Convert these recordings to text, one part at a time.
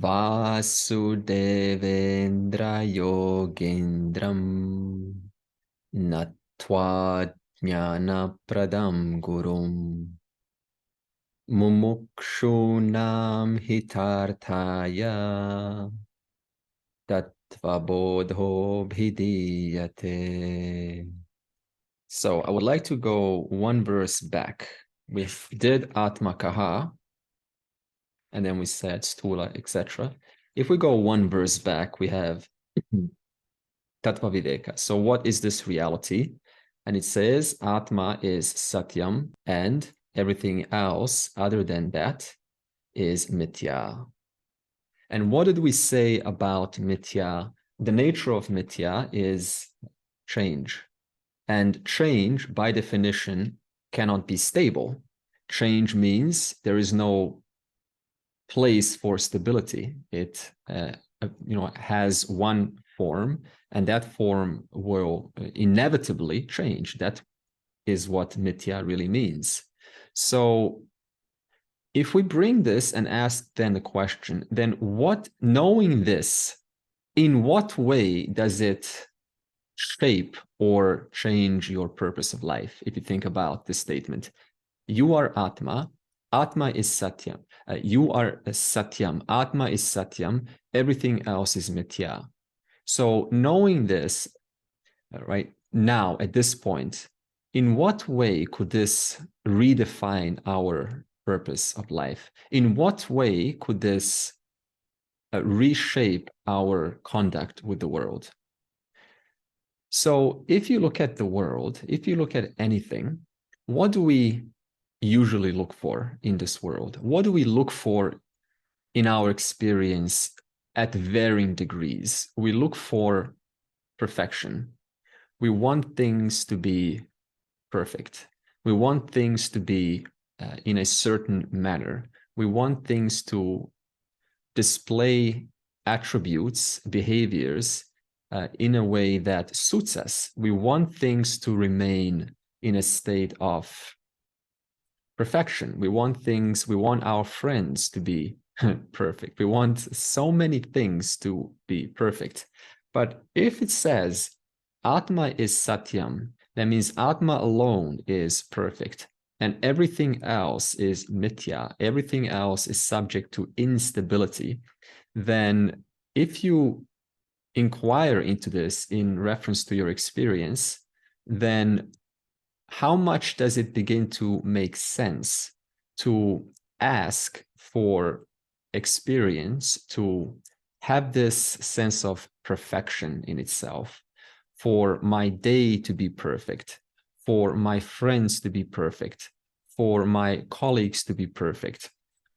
Vasudevendra Yogendram Natva Jnana Pradam Gurum Mumukshunam Hitarthaya Tattvabodho Bhidiyate. So I would like to go one verse back. We did Atmakaha, and then we said Stula, etc. If we go one verse back, we have Tattva Videka. So what is this reality? And it says Atma is Satyam, and everything else other than that is Mithya. And what did we say about Mithya? The nature of Mithya is change. And change, by definition, cannot be stable. Change means there is no place for stability. It has one form, and that form will inevitably change. That is what Mithya really means. So if we bring this and ask then the question, then what, knowing this, in what way does it shape or change your purpose of life? If you think about this statement, you are Atma, Atma is Satyam, you are Satyam, Atma is Satyam, everything else is Mithya. So knowing this, right now at this point, in what way could this redefine our purpose of life? In what way could this reshape our conduct with the world? So if you look at the world, if you look at anything, what do we usually look for in this world? What do we look for in our experience at varying degrees? We look for perfection. We want things to be perfect. We want things to be in a certain manner. We want things to display attributes, behaviors in a way that suits us. We want things to remain in a state of perfection. We want our friends to be perfect. We want so many things to be perfect. But if it says Atma is Satyam, that means Atma alone is perfect, and everything else is Mithya, everything else is subject to instability, then if you inquire into this in reference to your experience, then how much does it begin to make sense to ask for experience to have this sense of perfection in itself, for my day to be perfect, for my friends to be perfect, for my colleagues to be perfect,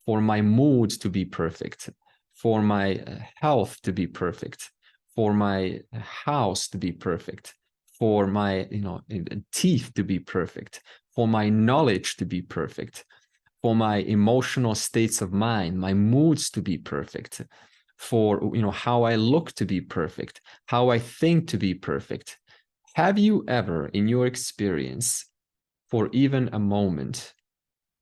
for my mood to be perfect, for my health to be perfect, for my house to be perfect, for my teeth to be perfect, for my knowledge to be perfect, for my emotional states of mind, my moods to be perfect, for how I look to be perfect, how I think to be perfect. Have you ever in your experience, for even a moment,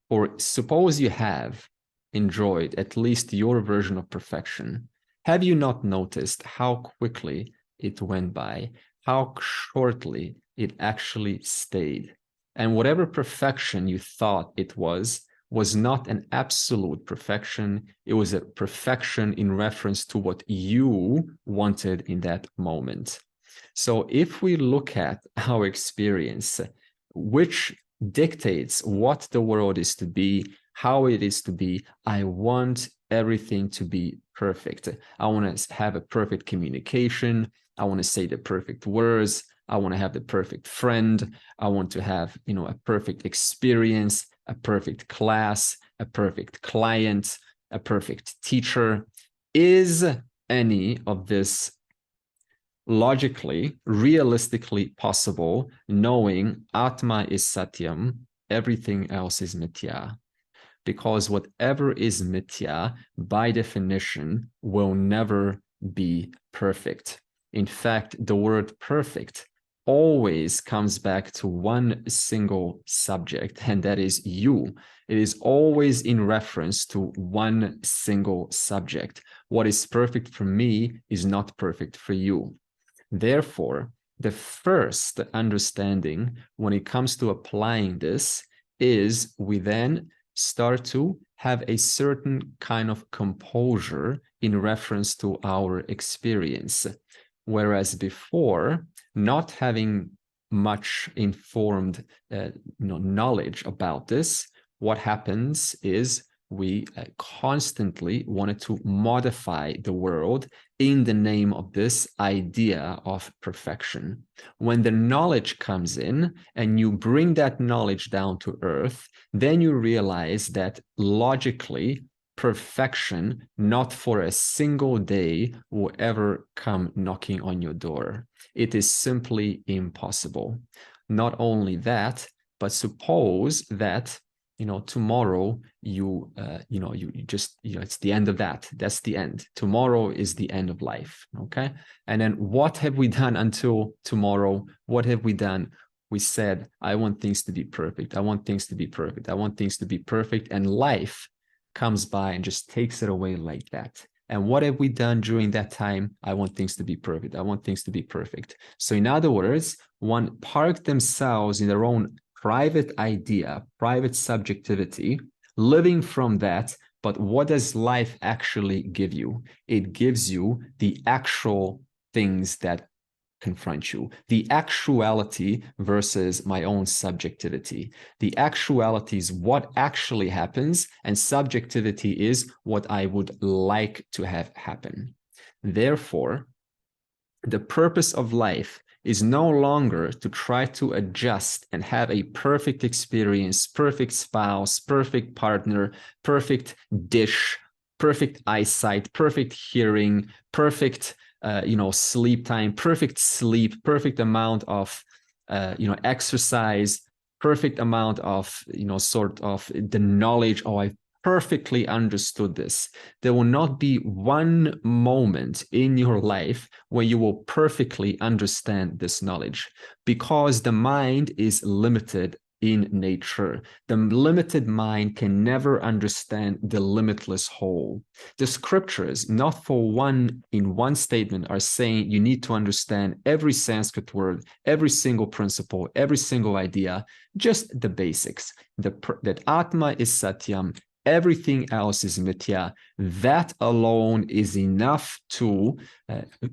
or suppose you have enjoyed at least your version of perfection, have you not noticed how quickly it went by, how shortly it actually stayed? And whatever perfection you thought it was not an absolute perfection. It was a perfection in reference to what you wanted in that moment. So if we look at our experience, which dictates what the world is to be, how it is to be, I want everything to be perfect. I want to have a perfect communication. I want to say the perfect words. I want to have the perfect friend. I want to have, a perfect experience, a perfect class, a perfect client, a perfect teacher. Is any of this logically, realistically possible, knowing Atma is Satyam, everything else is Mithya? Because whatever is Mithya, by definition, will never be perfect. In fact, the word perfect always comes back to one single subject, and that is you. It is always in reference to one single subject. What is perfect for me is not perfect for you. Therefore, the first understanding when it comes to applying this is we then start to have a certain kind of composure in reference to our experience. Whereas before, not having much informed knowledge about this, what happens is we constantly wanted to modify the world in the name of this idea of perfection. When the knowledge comes in and you bring that knowledge down to earth, then you realize that logically, perfection, not for a single day, will ever come knocking on your door. It is simply impossible. Not only that, but suppose that tomorrow you just it's the end of that. That's the end. Tomorrow is the end of life. Okay. And then what have we done until tomorrow? What have we done? We said, I want things to be perfect. I want things to be perfect. I want things to be perfect. And life comes by and just takes it away like that. And what have we done during that time? I want things to be perfect. I want things to be perfect. So in other words, one parked themselves in their own private idea, private subjectivity, living from that. But what does life actually give you? It gives you the actual things that confront you, the actuality versus my own subjectivity. The actuality is what actually happens, and subjectivity is what I would like to have happen. Therefore, the purpose of life is no longer to try to adjust and have a perfect experience, perfect spouse, perfect partner, perfect dish, perfect eyesight, perfect hearing, perfect sleep time, perfect sleep, perfect amount of exercise, perfect amount of sort of the knowledge. Oh, I perfectly understood this. There will not be one moment in your life where you will perfectly understand this knowledge, because the mind is limited in nature. The limited mind can never understand the limitless whole. The scriptures, not for one in one statement, are saying you need to understand every Sanskrit word, every single principle, every single idea, just the basics. That Atma is Satyam, everything else is mithya. That alone is enough to,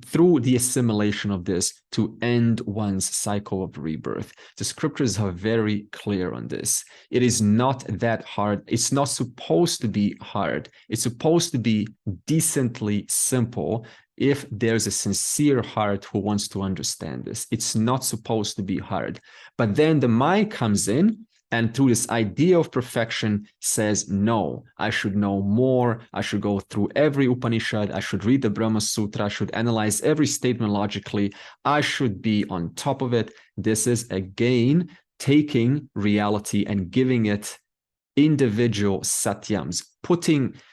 through the assimilation of this, to end one's cycle of rebirth. The scriptures are very clear on this. It is not that hard. It's not supposed to be hard. It's supposed to be decently simple if there's a sincere heart who wants to understand this. It's not supposed to be hard. But then the mind comes in, and through this idea of perfection says, no, I should know more. I should go through every Upanishad. I should read the Brahma Sutra. I should analyze every statement logically. I should be on top of it. This is, again, taking reality and giving it individual satyams,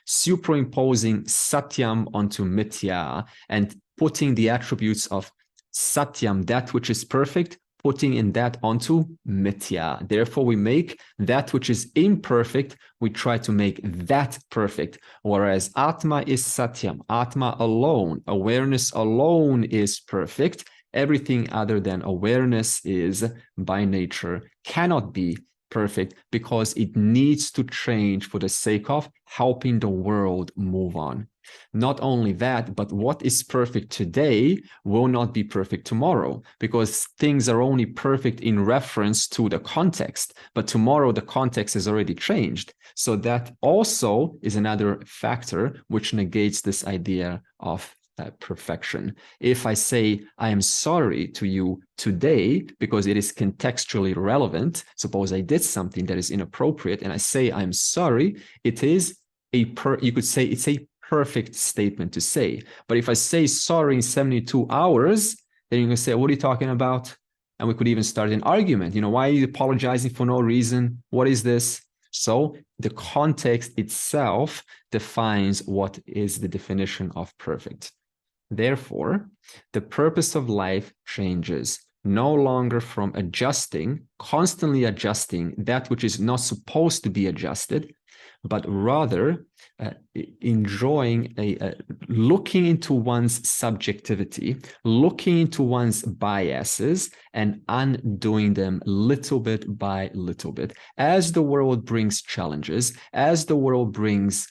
superimposing satyam onto mithya, and putting the attributes of satyam, that which is perfect, putting in that onto mithya. Therefore, we make that which is imperfect, we try to make that perfect. Whereas Atma is Satyam, Atma alone, awareness alone is perfect. Everything other than awareness is, by nature, cannot be perfect, because it needs to change for the sake of helping the world move on. Not only that, but what is perfect today will not be perfect tomorrow, because things are only perfect in reference to the context, but tomorrow the context has already changed. So that also is another factor which negates this idea of perfection. If I say I am sorry to you today because it is contextually relevant, suppose I did something that is inappropriate and I say I'm sorry, it is you could say it's a perfect statement to say. But if I say sorry in 72 hours, then you can say, what are you talking about? And we could even start an argument. Why are you apologizing for no reason? What is this? So the context itself defines what is the definition of perfect. Therefore, the purpose of life changes. no longer from adjusting, constantly adjusting that which is not supposed to be adjusted, but rather enjoying looking into one's subjectivity, looking into one's biases and undoing them little bit by little bit. As the world brings challenges, as the world brings,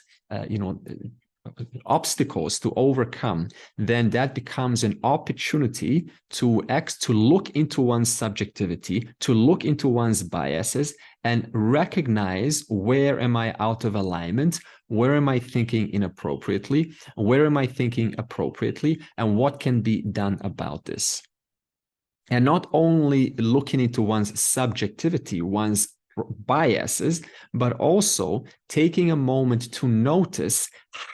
obstacles to overcome, then that becomes an opportunity to look into one's subjectivity, to look into one's biases and recognize, where am I out of alignment? Where am I thinking inappropriately? Where am I thinking appropriately? And what can be done about this? And not only looking into one's subjectivity, one's biases, but also taking a moment to notice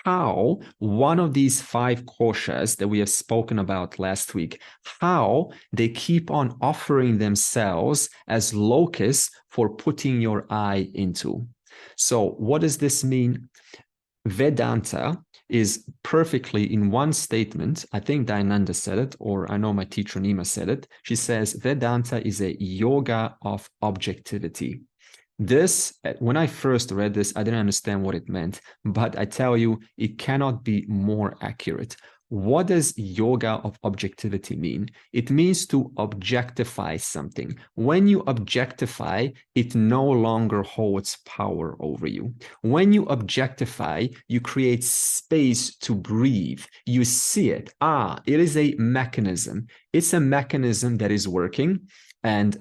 how one of these 5 koshas that we have spoken about last week, how they keep on offering themselves as locus for putting your eye into. So what does this mean? Vedanta is perfectly in one statement. I think Dayananda said it, or I know my teacher Nima said it. She says Vedanta is a yoga of objectivity. This, when I first read this, I didn't understand what it meant, but I tell you, it cannot be more accurate. What does yoga of objectivity mean? It means to objectify something. When you objectify, it no longer holds power over you. When you objectify, you create space to breathe. You see it. It is a mechanism. It's a mechanism that is working. And,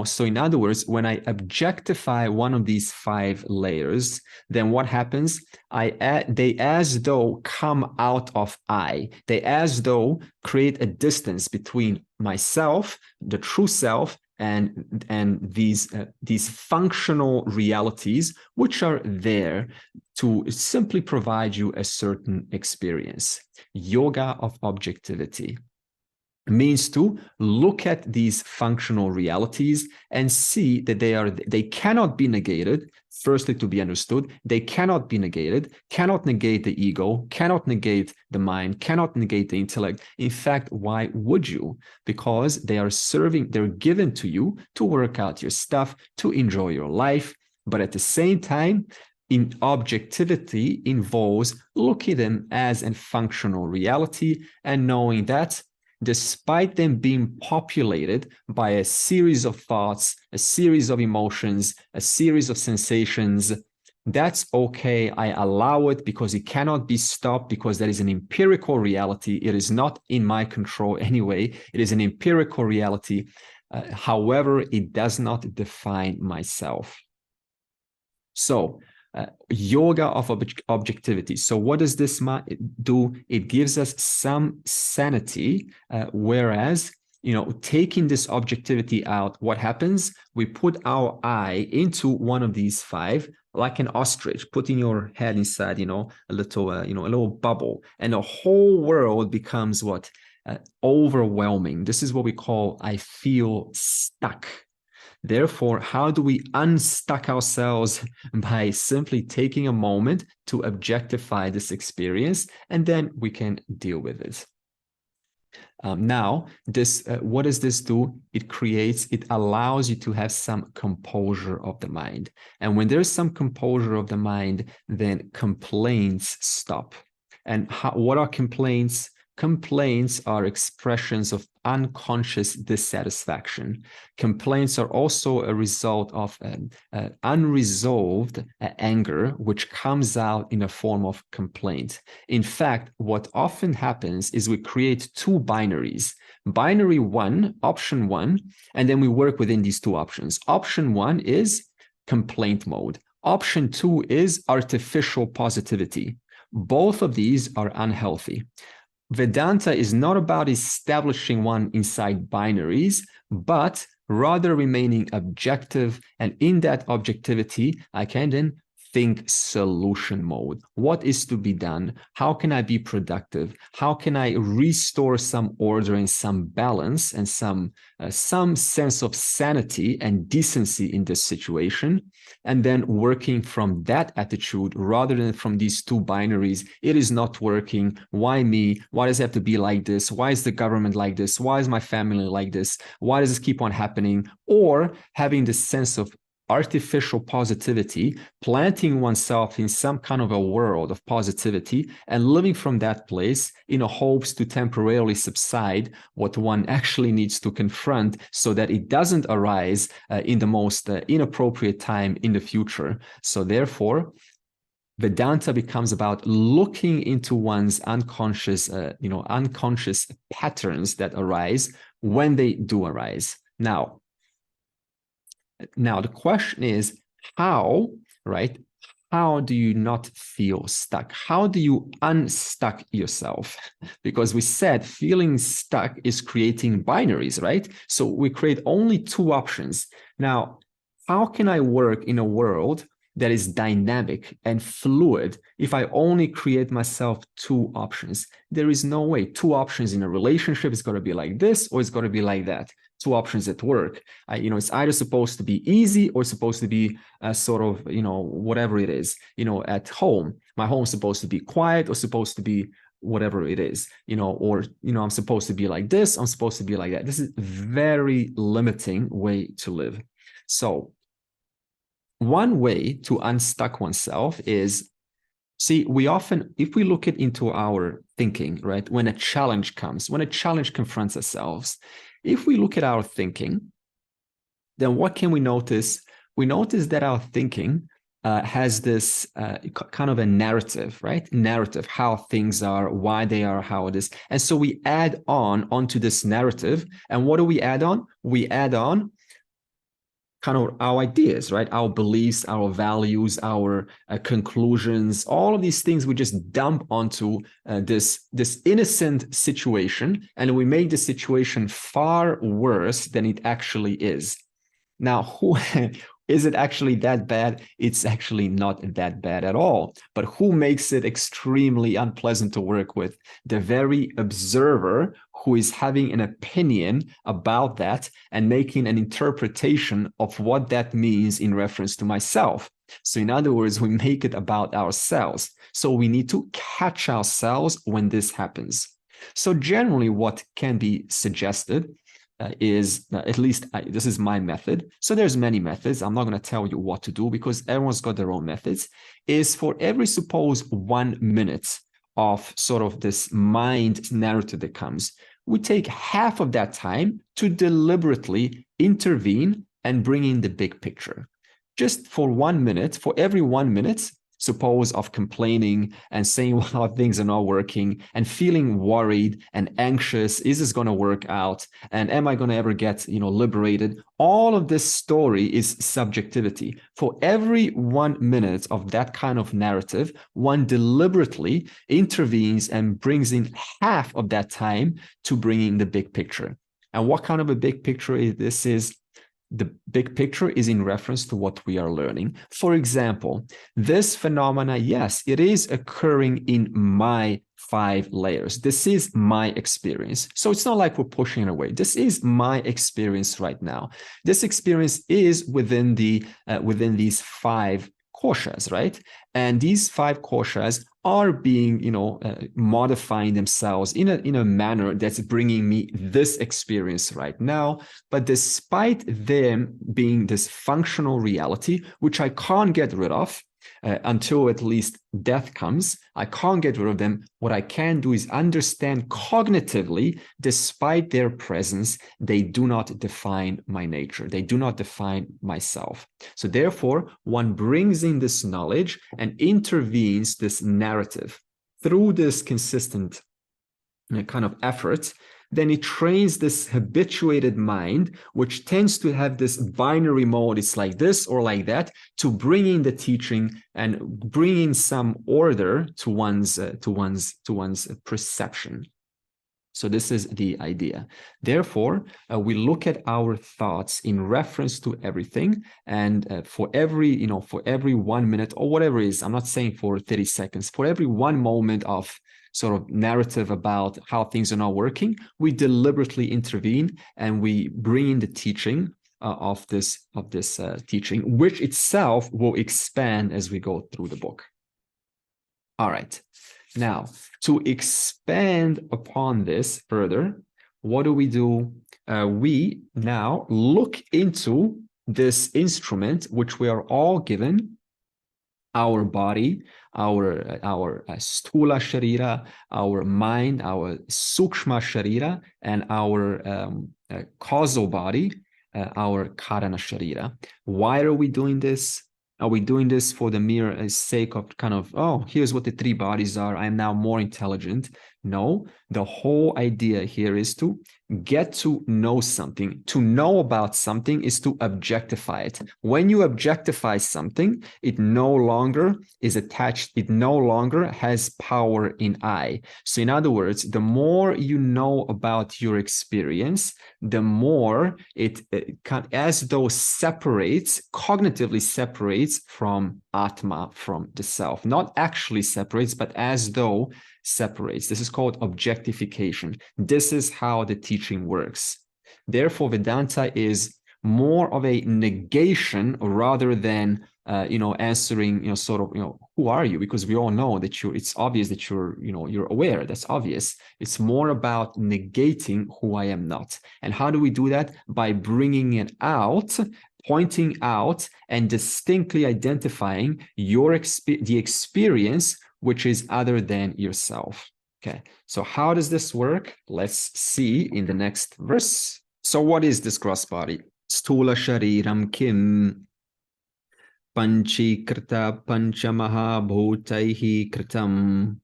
so in other words, when I objectify one of these 5 layers, then what happens? They as though come out of I. They as though create a distance between myself, the true self, and these functional realities, which are there to simply provide you a certain experience. Yoga of objectivity means to look at these functional realities and see that they cannot be negated. Firstly, to be understood, they cannot be negated, cannot negate the ego, cannot negate the mind, cannot negate the intellect. In fact, why would you? Because they're given to you to work out your stuff, to enjoy your life. But at the same time, in objectivity involves looking at them as a functional reality and knowing that despite them being populated by a series of thoughts, a series of emotions, a series of sensations, that's okay. I allow it because it cannot be stopped, because that is an empirical reality. It is not in my control anyway. It is an empirical reality. However, it does not define myself. So, yoga of objectivity. So what does this do? It gives us some sanity, whereas, taking this objectivity out, what happens? We put our eye into one of these 5, like an ostrich, putting your head inside, a little bubble, and the whole world becomes what? Overwhelming. This is what we call, I feel stuck. Therefore, how do we unstuck ourselves? By simply taking a moment to objectify this experience, and then we can deal with it. Now, what does this do? It allows you to have some composure of the mind. And when there's some composure of the mind, then complaints stop. And what are complaints? Complaints are expressions of unconscious dissatisfaction. Complaints are also a result of unresolved anger, which comes out in a form of complaint. In fact, what often happens is we create 2 binaries. Binary 1, option 1, and then we work within these 2 options. Option 1 is complaint mode. Option 2 is artificial positivity. Both of these are unhealthy. Vedanta is not about establishing one inside binaries, but rather remaining objective. And in that objectivity, I can then think solution mode. What is to be done? How can I be productive? How can I restore some order and some balance and some sense of sanity and decency in this situation? And then working from that attitude rather than from these two binaries. It is not working. Why me? Why does it have to be like this? Why is the government like this? Why is my family like this? Why does this keep on happening? Or having this sense of artificial positivity, planting oneself in some kind of a world of positivity and living from that place in hopes to temporarily subside what one actually needs to confront so that it doesn't arise in the most inappropriate time in the future. So therefore, Vedanta becomes about looking into one's unconscious, unconscious patterns that arise when they do arise. Now, the question is how, right? How do you not feel stuck? How do you unstuck yourself? Because we said feeling stuck is creating binaries, right? So we create only two options. Now, how can I work in a world that is dynamic and fluid if I only create myself two options? There is no way. Two options in a relationship is going to be like this or it's going to be like that. Two options at work. It's either supposed to be easy or supposed to be sort of, whatever it is. At home, my home's supposed to be quiet or supposed to be whatever it is, I'm supposed to be like this, I'm supposed to be like that. This is very limiting way to live. So one way to unstuck oneself is, we often, if we look into our thinking, right, when a challenge comes, when a challenge confronts ourselves, if we look at our thinking, then what can we notice? We notice that our thinking has this kind of a narrative, right? Narrative, how things are, why they are, how it is. And so we add onto this narrative. And what do we add on? We add on kind of our ideas, right? Our beliefs, our values, our conclusions, all of these things we just dump onto this innocent situation, and we make the situation far worse than it actually is. Now, who is it actually that bad? It's actually not that bad at all. But who makes it extremely unpleasant to work with? The very observer who is having an opinion about that and making an interpretation of what that means in reference to myself. So in other words, we make it about ourselves. So we need to catch ourselves when this happens. So generally what can be suggested is, at least this is my method. So there's many methods. I'm not going to tell you what to do because everyone's got their own methods. Is for every, suppose, 1 minute of sort of this mind narrative that comes, we take half of that time to deliberately intervene and bring in the big picture. Just for 1 minute, for every 1 minute, suppose, of complaining and saying how things are not working and feeling worried and anxious. Is this going to work out? And am I going to ever get, liberated? All of this story is subjectivity. For every 1 minute of that kind of narrative, one deliberately intervenes and brings in half of that time to bringing the big picture. And what kind of a big picture is this? The big picture is in reference to what we are learning. For example, this phenomena, yes, it is occurring in my 5 layers. This is my experience. So it's not like we're pushing it away. This is my experience right now. This experience is within these 5 koshas, right? And these 5 koshas are being, modifying themselves in a manner that's bringing me this experience right now. But despite them being this functional reality, which I can't get rid of until at least death comes, I can't get rid of them. What I can do is understand cognitively, despite their presence, they do not define my nature. They do not define myself. So therefore, one brings in this knowledge and intervenes this narrative through this consistent kind of effort. Then it trains this habituated mind, which tends to have this binary mode. It's like this or like that, to bring in the teaching and bring in some order to one's perception. So this is the idea. Therefore, we look at our thoughts in reference to everything, and for every, for every 1 minute or whatever it is, I'm not saying for 30 seconds, for every one moment of sort of narrative about how things are not working, we deliberately intervene and we bring in the teaching of this teaching, which itself will expand as we go through the book. All right. Now, to expand upon this further, what do? We now look into this instrument, which we are all given, our body, our sthula sharira, our mind, our sukshma sharira, and our causal body, our karana sharira. Why are we doing this? Are we doing this for the mere sake of kind of, oh, here's what the three bodies are, I'm now more intelligent? No, the whole idea here is to get to know something. To know about something is to objectify it. When you objectify something, it no longer is attached, it no longer has power in I. So in other words, the more you know about your experience, the more it as though separates, cognitively separates from Atma, from the self. Not actually separates, but as though separates. This is called objectification. This is how the teaching works. Therefore, Vedanta is more of a negation rather than answering, sort of, who are you? Because we all know that it's obvious that you're aware. That's obvious. It's more about negating who I am not. And how do we do that? By bringing it out, pointing out, and distinctly identifying the experience which is other than yourself. Okay, so how does this work? Let's see in the next verse. So what is this gross body? Sthula shariram kim panchikrta panchamaha bhutaihi kritam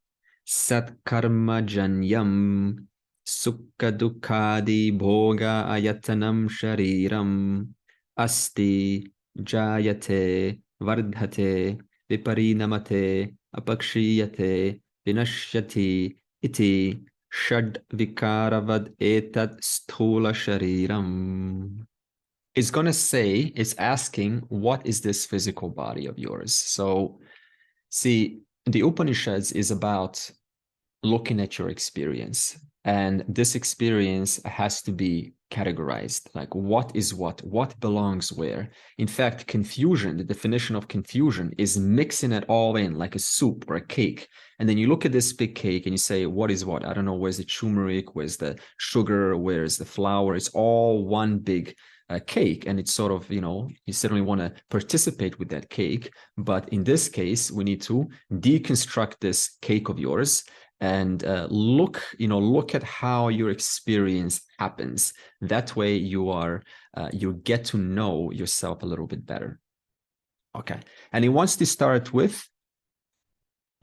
satkarma janyam sukha dukkadi bhoga ayatanam shariram asti jayate vardhate viparinamate apakshiyate vinashyati iti shad vikaravad etat sthula shariram. It's going to say, it's asking, what is this physical body of yours? So see, the Upanishads is about looking at your experience, and this experience has to be categorized, like what is what belongs where. In fact, confusion, the definition of confusion is mixing it all in like a soup or a cake. And then you look at this big cake and you say, what is what? I don't know, where's the turmeric, where's the sugar, where's the flour? It's all one big cake, and it's sort of, you certainly want to participate with that cake, but in this case we need to deconstruct this cake of yours and look at how your experience happens. That way you get to know yourself a little bit better. Okay, and he wants to start with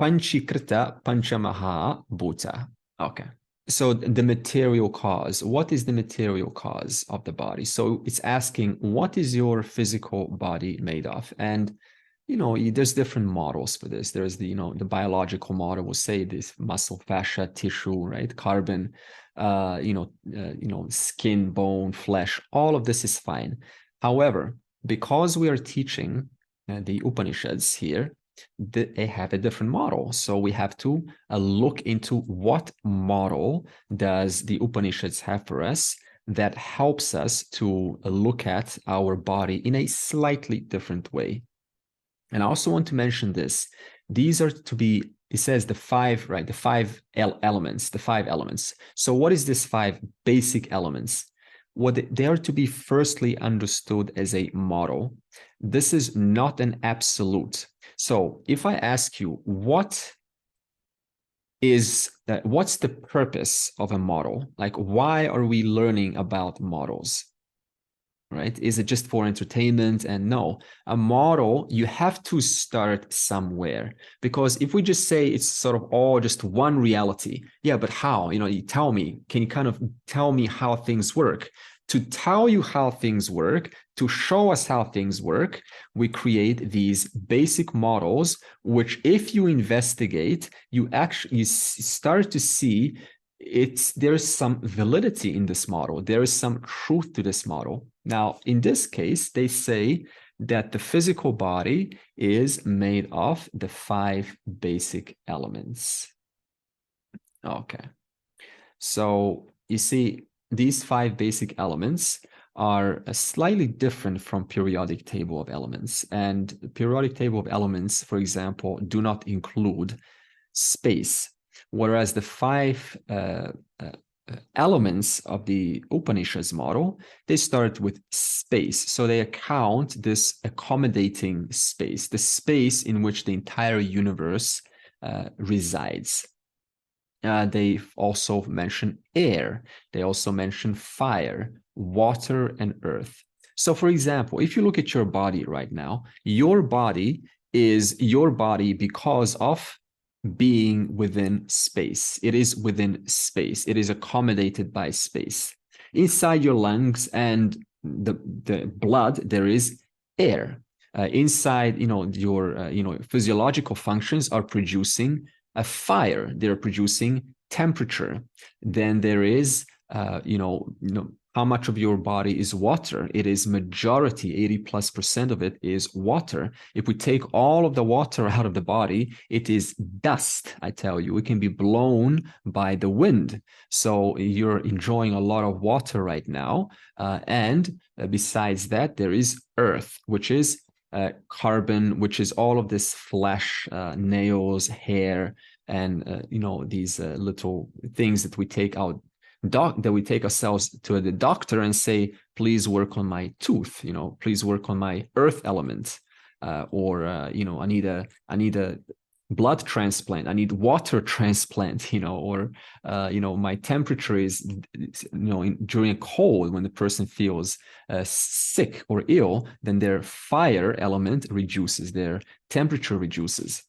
Panchikrita Panchamaha Bhuta. Okay. So the material cause, what is the material cause of the body? So it's asking, what is your physical body made of? And, there's different models for this. There's the biological model will say this: muscle, fascia, tissue, right? Carbon, skin, bone, flesh, all of this is fine. However, because we are teaching the Upanishads here, they have a different model. So we have to look into what model does the Upanishads have for us that helps us to look at our body in a slightly different way. And I also want to mention this. These are to be, it says the five elements. So what is this 5 basic elements? They are to be firstly understood as a model. This is not an absolute. So if I ask you, what's the purpose of a model? Like, why are we learning about models? Right? Is it just for entertainment? And no, a model, you have to start somewhere, because if we just say it's sort of all just one reality, yeah, but how? You tell me, can you kind of tell me how things work? To tell you how things work, to show us how things work, we create these basic models, which if you investigate, you start to see there's some validity in this model. There is some truth to this model. Now, in this case, they say that the physical body is made of the 5 basic elements. Okay. So you see, these 5 basic elements are slightly different from periodic table of elements. And the periodic table of elements, for example, do not include space, whereas the 5 elements of the Upanishads model, they start with space. So they account this accommodating space, the space in which the entire universe resides. They also mention air. They also mention fire, water, and earth. So for example, if you look at your body right now, your body is your body because of being within space. It is within space. It is accommodated by space. Inside your lungs and the blood, there is air. Inside, your physiological functions are producing a fire. They're producing temperature. Then there is, how much of your body is water? It is majority, 80+% of it is water. If we take all of the water out of the body, it is dust, I tell you. It can be blown by the wind. So you're enjoying a lot of water right now. And besides that, there is earth, which is carbon, which is all of this flesh, nails, hair, and these little things that we take out, that we take ourselves to the doctor and say, please work on my tooth, please work on my earth element, or I need a blood transplant, I need water transplant, or my temperature is, during a cold, when the person feels sick or ill, then their fire element reduces, their temperature reduces.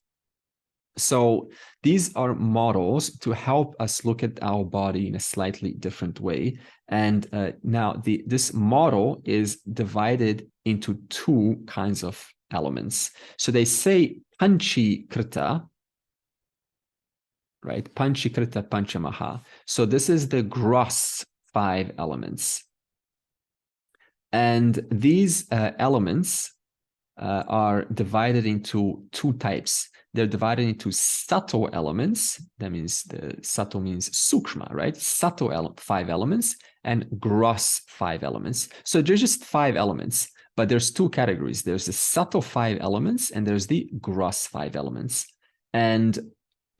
So these are models to help us look at our body in a slightly different way. And now this model is divided into 2 kinds of elements. So they say Panchikrita, right? Panchikrita Panchamaha. So this is the gross 5 elements. And these elements are divided into 2 types. They're divided into subtle elements. That means subtle means sukshma, right? Subtle 5 elements and gross 5 elements. So there's just 5 elements, but there's 2 categories. There's the subtle 5 elements and there's the gross 5 elements. And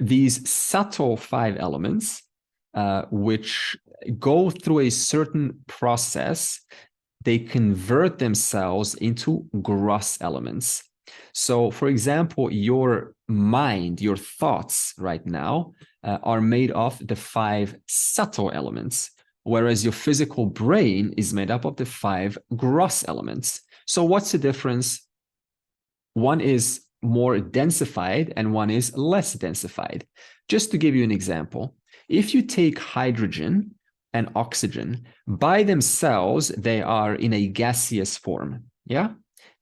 these subtle 5 elements, which go through a certain process, they convert themselves into gross elements. So, for example, your mind, your thoughts right now are made of the 5 subtle elements, whereas your physical brain is made up of the 5 gross elements. So what's the difference? One is more densified and one is less densified. Just to give you an example, if you take hydrogen and oxygen by themselves, they are in a gaseous form. Yeah,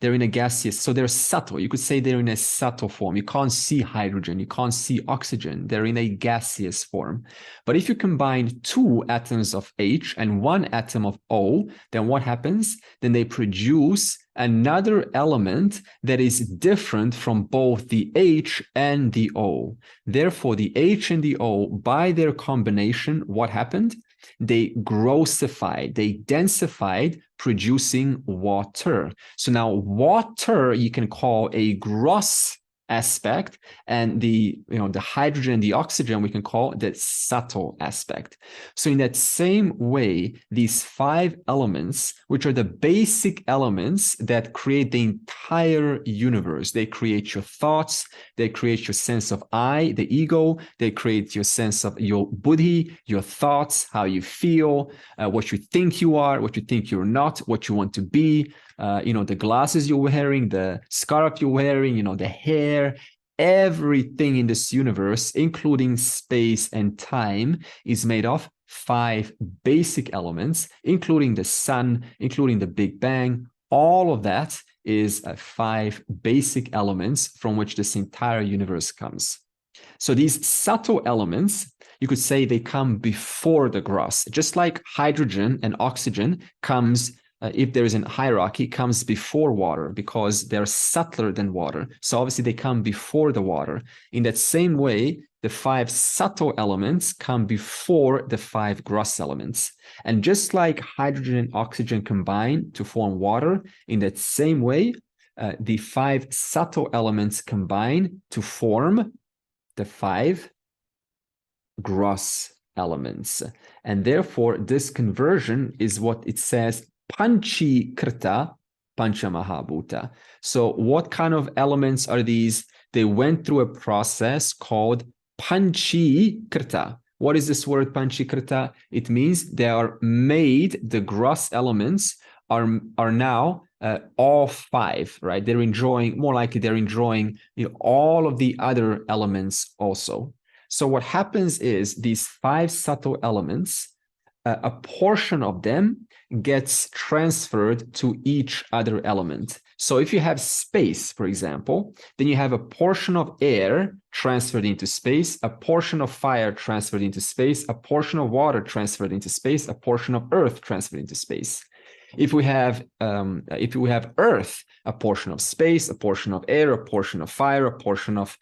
they're in a gaseous, so they're subtle. You could say they're in a subtle form. You can't see hydrogen, you can't see oxygen. They're in a gaseous form. But if you combine 2 atoms of H and 1 atom of O, then what happens? Then they produce another element that is different from both the H and the O. Therefore, the H and the O, by their combination, what happened? They grossified, they densified, producing water. So now water you can call a gross aspect, and the hydrogen and the oxygen we can call the subtle aspect. So in that same way, these 5 elements, which are the basic elements that create the entire universe, they create your thoughts, they create your sense of I, the ego, they create your sense of your buddhi, your thoughts, how you feel, what you think you are, what you think you're not, what you want to be, the glasses you're wearing, the scarf you're wearing, the hair, everything in this universe, including space and time, is made of 5 basic elements, including the sun, including the Big Bang. All of that is 5 basic elements from which this entire universe comes. So these subtle elements, You could say they come before the gross, just like hydrogen and oxygen comes, if there is a hierarchy, comes before water because they're subtler than water. So obviously they come before the water. In that same way, the 5 subtle elements come before the 5 gross elements. And just like hydrogen and oxygen combine to form water, in that same way, the 5 subtle elements combine to form the 5 gross elements. And therefore, this conversion is what it says, Panchikrita Panchamahabhuta. So what kind of elements are these? They went through a process called Panchikrita. What is this word Panchikrita? It means they are made, the gross elements are now all 5, right? They're enjoying, more likely they're enjoying all of the other elements also. So what happens is these 5 subtle elements, a portion of them gets transferred to each other element. So if you have space, for example, then you have a portion of air transferred into space, a portion of fire transferred into space, a portion of water transferred into space, a portion of earth transferred into space. If we have earth, a portion of space, a portion of air, a portion of fire, a portion of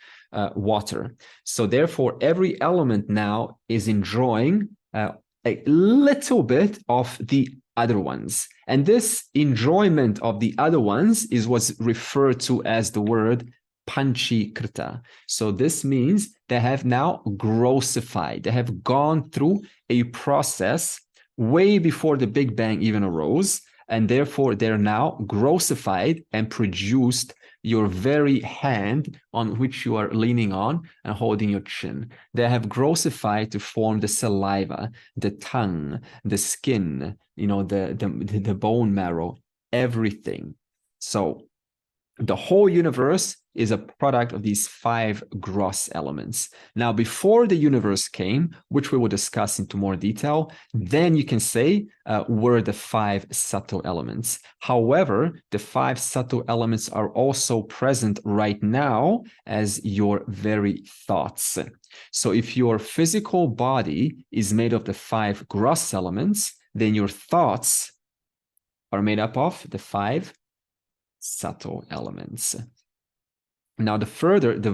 water. So therefore, every element now is enjoying a little bit of the other ones. And this enjoyment of the other ones is what's referred to as the word Panchikrita. So this means they have now grossified. They have gone through a process way before the Big Bang even arose, and therefore they're now grossified and produced your very hand on which you are leaning on and holding your chin. They have grossified to form the saliva, the tongue, the skin, the bone marrow, everything. So the whole universe is a product of these 5 gross elements. Now, before the universe came, which we will discuss into more detail, then you can say were the 5 subtle elements. However, the 5 subtle elements are also present right now as your very thoughts. So if your physical body is made of the 5 gross elements, then your thoughts are made up of the 5 subtle elements. Now, the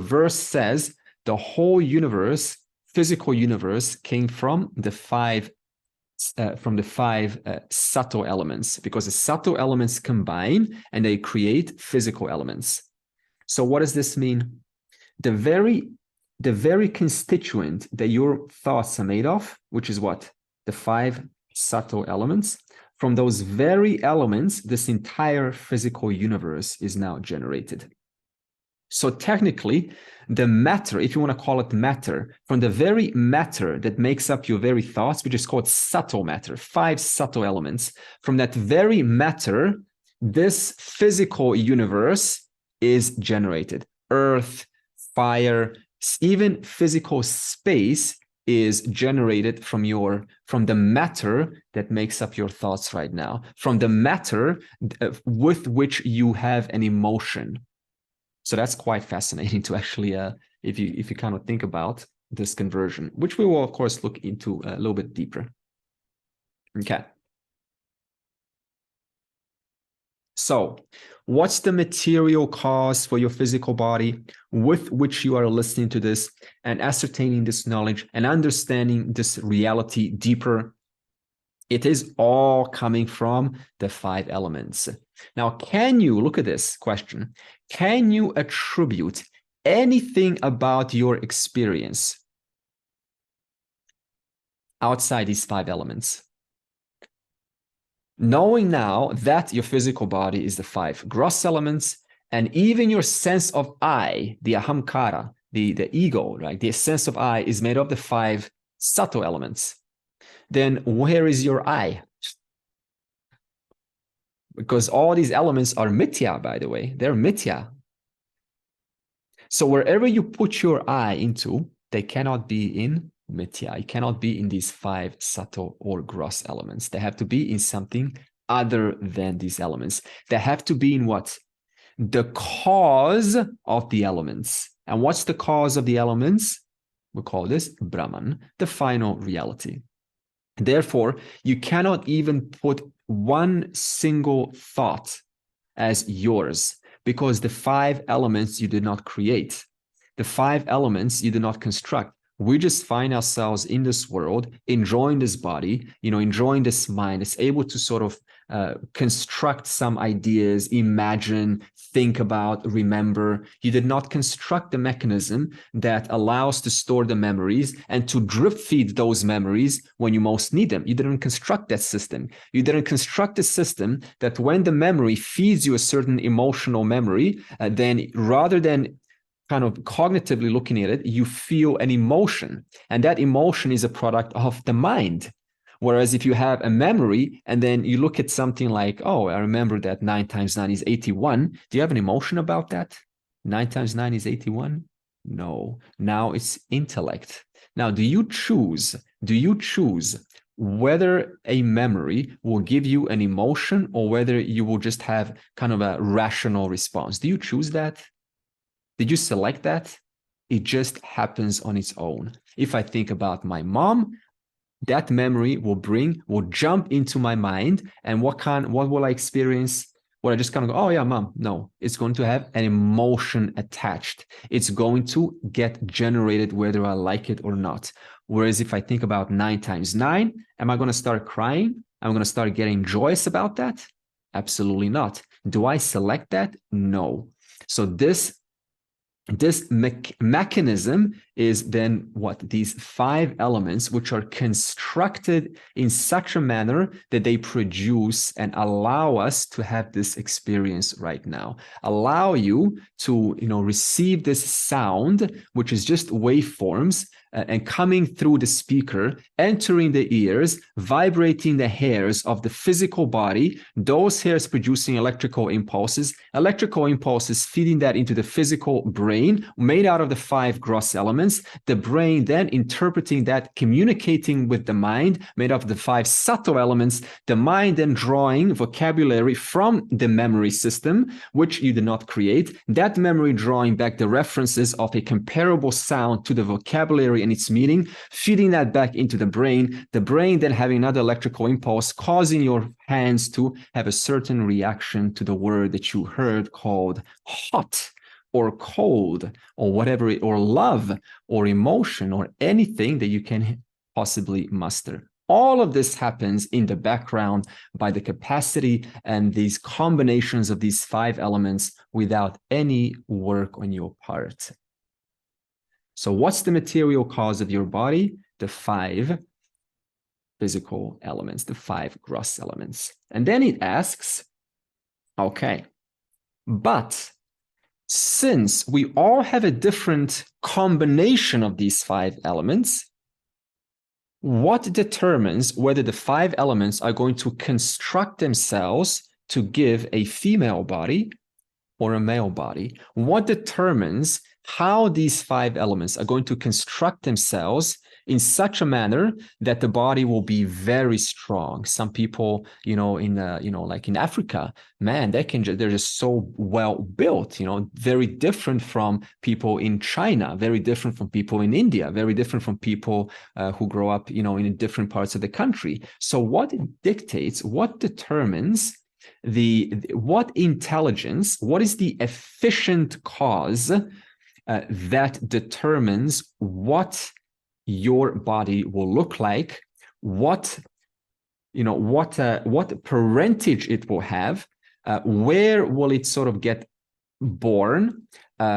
verse says the whole universe, physical universe, came from the 5 subtle elements, because the subtle elements combine and they create physical elements. So what does this mean? The very constituent that your thoughts are made of, which is what? The 5 subtle elements. From those very elements, this entire physical universe is now generated. So technically, the matter, if you want to call it matter, from the very matter that makes up your very thoughts, which is called subtle matter, 5 subtle elements, from that very matter, this physical universe is generated. Earth, fire, even physical space is generated from the matter that makes up your thoughts right now, from the matter with which you have an emotion. So that's quite fascinating to actually, if you kind of think about this conversion, which we will of course look into a little bit deeper. Okay. So what's the material cause for your physical body with which you are listening to this and ascertaining this knowledge and understanding this reality deeper? It is all coming from the 5 elements. Now, can you, look at this question, can you attribute anything about your experience outside these 5 elements? Knowing now that your physical body is the 5 gross elements, and even your sense of I, the ahamkara, the ego, right? The sense of I is made of the 5 subtle elements. Then where is your I? Because all these elements are mithya, by the way. They're mithya. So wherever you put your I into, they cannot be in mithya. It cannot be in these 5 subtle or gross elements. They have to be in something other than these elements. They have to be in what? The cause of the elements. And what's the cause of the elements? We call this Brahman, the final reality. Therefore, you cannot even put one single thought as yours, because the 5 elements you did not create. The 5 elements you did not construct. We just find ourselves in this world, enjoying this body, enjoying this mind. It's able to sort of construct some ideas, imagine, think about, remember. You did not construct the mechanism that allows to store the memories and to drip feed those memories when you most need them. You didn't construct that system. You didn't construct a system that when the memory feeds you a certain emotional memory, then rather than kind of cognitively looking at it, you feel an emotion. And that emotion is a product of the mind. Whereas if you have a memory and then you look at something like, oh, I remember that 9 times 9 is 81. Do you have an emotion about that? 9 times 9 is 81? No. Now it's intellect. Now, do you choose whether a memory will give you an emotion or whether you will just have kind of a rational response? Do you choose that? Did you select that? It just happens on its own. If I think about my mom, that memory will jump into my mind. And what will I experience? Well, I just kind of go, oh yeah, mom. No, it's going to have an emotion attached. It's going to get generated whether I like it or not. Whereas if I think about 9 times 9, am I going to start crying? Am I going to start getting joyous about that? Absolutely not. Do I select that? No. So this mechanism is then what? These 5 elements, which are constructed in such a manner that they produce and allow us to have this experience right now, allow you to receive this sound, which is just waveforms, and coming through the speaker, entering the ears, vibrating the hairs of the physical body, those hairs producing electrical impulses feeding that into the physical brain, made out of the 5 gross elements, the brain then interpreting that, communicating with the mind, made up of the 5 subtle elements, the mind then drawing vocabulary from the memory system, which you did not create, that memory drawing back the references of a comparable sound to the vocabulary and its meaning, feeding that back into the brain then having another electrical impulse, causing your hands to have a certain reaction to the word that you heard, called hot or cold or whatever, or love or emotion or anything that you can possibly muster. All of this happens in the background by the capacity and these combinations of these 5 elements without any work on your part. So what's the material cause of your body? The 5 physical elements, the 5 gross elements. And then it asks, okay, but since we all have a different combination of these 5 elements, what determines whether the 5 elements are going to construct themselves to give a female body or a male body? What determines how these 5 elements are going to construct themselves in such a manner that the body will be very strong? Some people, like in Africa, man, they're just so well built, very different from people in China, very different from people in India, very different from people who grow up, in different parts of the country. So what dictates, what determines what intelligence, what is the efficient cause that determines what your body will look like, what parentage it will have, where will it sort of get born,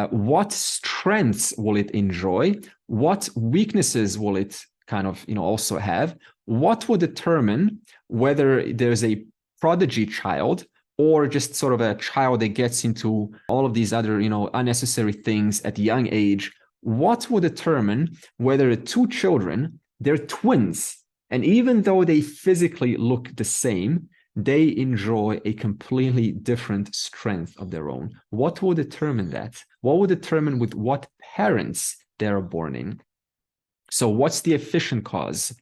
what strengths will it enjoy, what weaknesses will it kind of also have, what will determine whether there's a prodigy child or just sort of a child that gets into all of these other unnecessary things at a young age. What will determine whether 2 children, they're twins, and even though they physically look the same, they enjoy a completely different strength of their own? What will determine that? What will determine with what parents they're born in? So what's the efficient cause?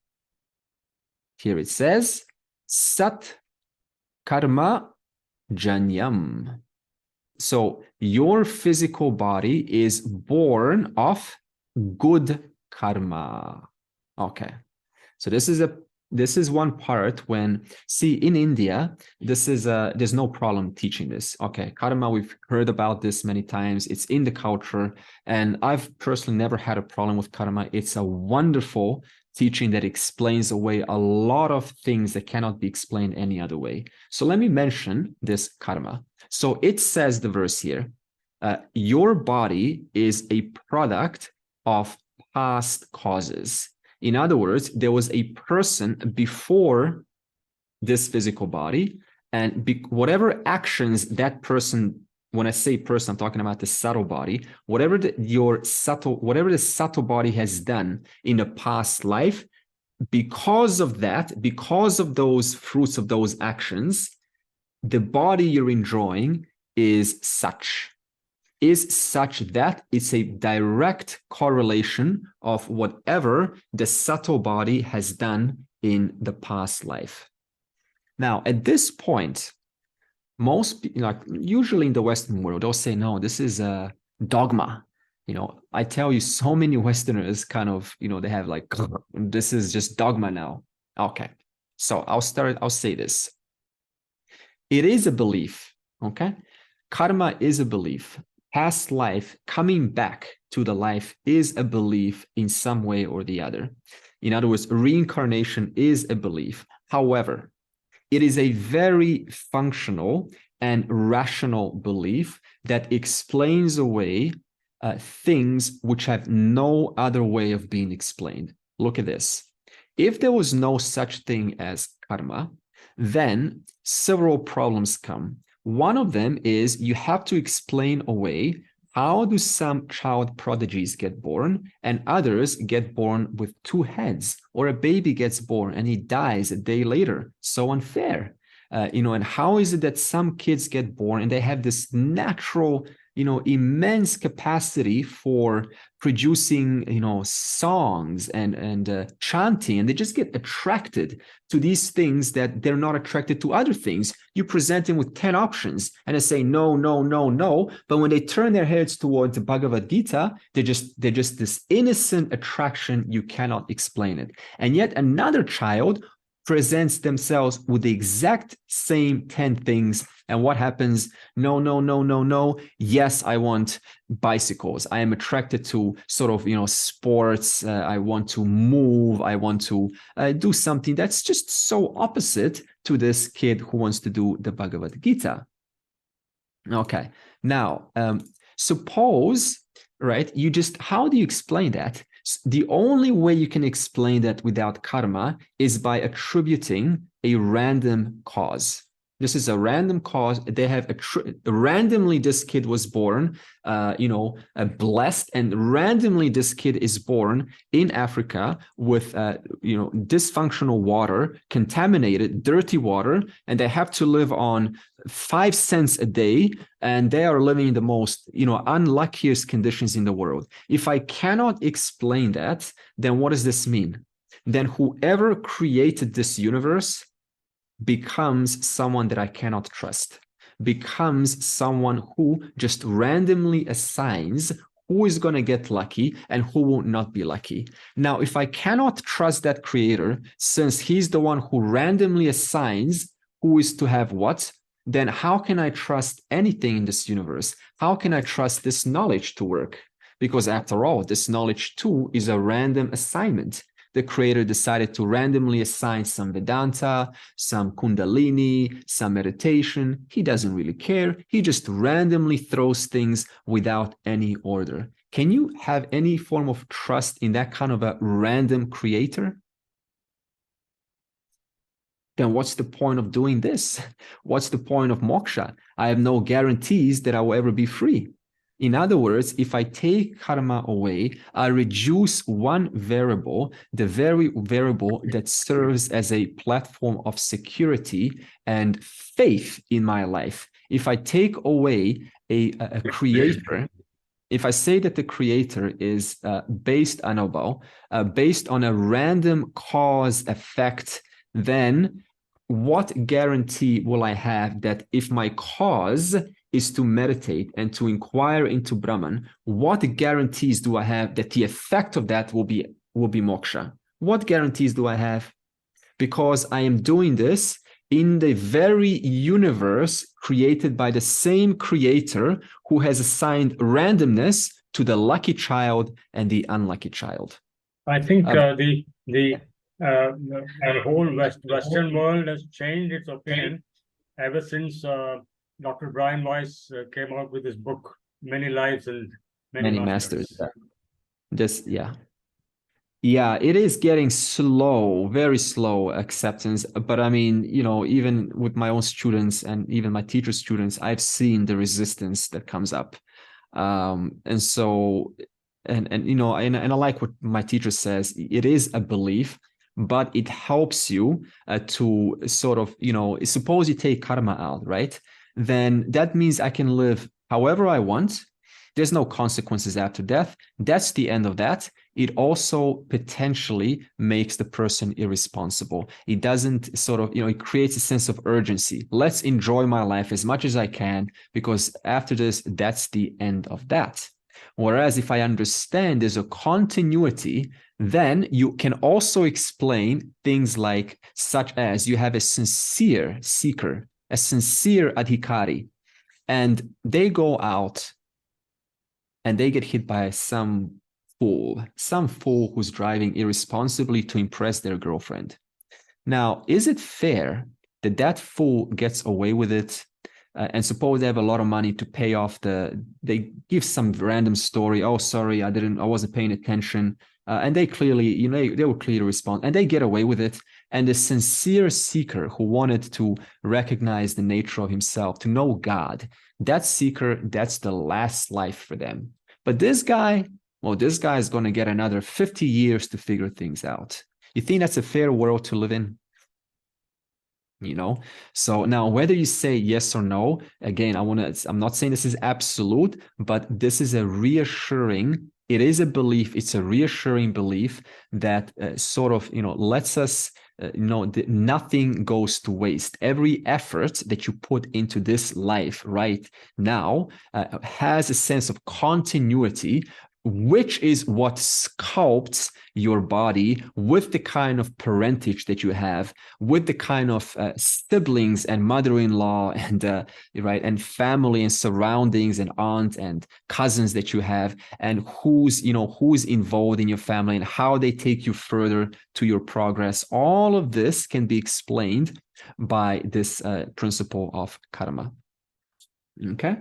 Here it says, Sat Karma Janyam. So your physical body is born of good karma. Okay. So this is one part when, see, in India, there's no problem teaching this. Okay, karma, we've heard about this many times. It's in the culture, and I've personally never had a problem with karma. It's a wonderful teaching that explains away a lot of things that cannot be explained any other way. So let me mention this karma. So it says, the verse here, your body is a product of past causes. In other words, there was a person before this physical body, and whatever actions that person, when I say person, I'm talking about the subtle body, whatever the subtle body has done in the past life, because of those fruits of those actions, the body you're enjoying is such that it's a direct correlation of whatever the subtle body has done in the past life. Now, at this point, usually in the Western world, they'll say, no, this is a dogma. I tell you, so many Westerners kind of, they have like, this is just dogma now. Okay, so I'll say this. It is a belief, okay? Karma is a belief. Past life, coming back to the life, is a belief in some way or the other. In other words, reincarnation is a belief. However, it is a very functional and rational belief that explains away things which have no other way of being explained. Look at this. If there was no such thing as karma, then several problems come. One of them is you have to explain away how do some child prodigies get born and others get born with two heads, or a baby gets born and he dies a day later. So unfair. And how is it that some kids get born and they have this natural, immense capacity for producing, songs and chanting, and they just get attracted to these things that they're not attracted to other things. You present them with 10 options and they say, no, no, no, no. But when they turn their heads towards the Bhagavad Gita, they're just this innocent attraction. You cannot explain it. And yet another child presents themselves with the exact same 10 things. And what happens? No, no, no, no, no. Yes, I want bicycles. I am attracted to sort of, sports. I want to move. I want to do something that's just so opposite to this kid who wants to do the Bhagavad Gita. Okay. Now, suppose, right, how do you explain that? The only way you can explain that without karma is by attributing a random cause. This is a random cause. They have randomly this kid was born, blessed, and randomly this kid is born in Africa with, dysfunctional water, contaminated, dirty water, and they have to live on 5 cents a day, and they are living in the most, unluckiest conditions in the world. If I cannot explain that, then what does this mean? Then whoever created this universe becomes someone that I cannot trust, becomes someone who just randomly assigns who is going to get lucky and who will not be lucky. Now, if I cannot trust that creator, since he's the one who randomly assigns who is to have what, then how can I trust anything in this universe? How can I trust this knowledge to work? Because after all, this knowledge too is a random assignment. The creator decided to randomly assign some Vedanta, some Kundalini, some meditation. He doesn't really care. He just randomly throws things without any order. Can you have any form of trust in that kind of a random creator? Then what's the point of doing this? What's the point of moksha? I have no guarantees that I will ever be free. In other words, if I take karma away, I reduce one variable, the very variable that serves as a platform of security and faith in my life. If I take away a creator, if I say that the creator is based on a random cause effect, then what guarantee will I have that if my cause is to meditate and to inquire into Brahman, what guarantees do I have that the effect of that will be moksha? What guarantees do I have? Because I am doing this in the very universe created by the same creator who has assigned randomness to the lucky child and the unlucky child. I think the whole Western world has changed its opinion ever since Dr. Brian Weiss came out with his book, Many Lives and Many Masters. Yeah, it is getting slow, very slow acceptance. But I mean, even with my own students and even my teacher students, I've seen the resistance that comes up. And so, and I like what my teacher says. It is a belief, but it helps you to sort of, suppose you take karma out, right? Then that means I can live however I want. There's no consequences after death. That's the end of that. It also potentially makes the person irresponsible. It doesn't sort of, it creates a sense of urgency. Let's enjoy my life as much as I can, because after this, that's the end of that. Whereas if I understand there's a continuity, then you can also explain things like, such as you have a sincere seeker, a sincere adhikari, and they go out and they get hit by some fool who's driving irresponsibly to impress their girlfriend. Now, is it fair that that fool gets away with it? And suppose they have a lot of money to pay off they give some random story. Oh, sorry, I wasn't paying attention. And they clearly, they will clearly respond, and they get away with it. And the sincere seeker who wanted to recognize the nature of himself, to know God, that seeker, that's the last life for them. But this guy is going to get another 50 years to figure things out. You think that's a fair world to live in? So now whether you say yes or no, again, I'm not saying this is absolute, but this is a reassuring, it is a belief, it's a reassuring belief that sort of, lets us nothing goes to waste. Every effort that you put into this life right now has a sense of continuity, which is what sculpts your body with the kind of parentage that you have, with the kind of siblings and mother-in-law and and family and surroundings and aunt and cousins that you have, and who's involved in your family and how they take you further to your progress. All of this can be explained by this principle of karma. Okay.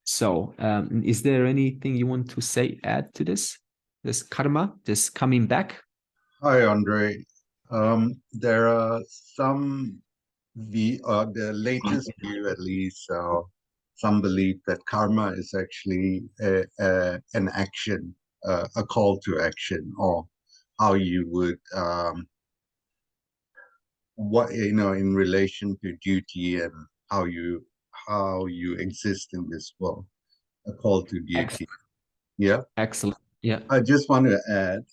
So, is there anything you want to add to this karma, this coming back? Hi, Andre. There are the latest view, at least, some belief that karma is actually an action, a call to action, or how you would, in relation to duty and how you exist in this world, a call to duty. Excellent. Yeah. Excellent. Yeah. I just want to add,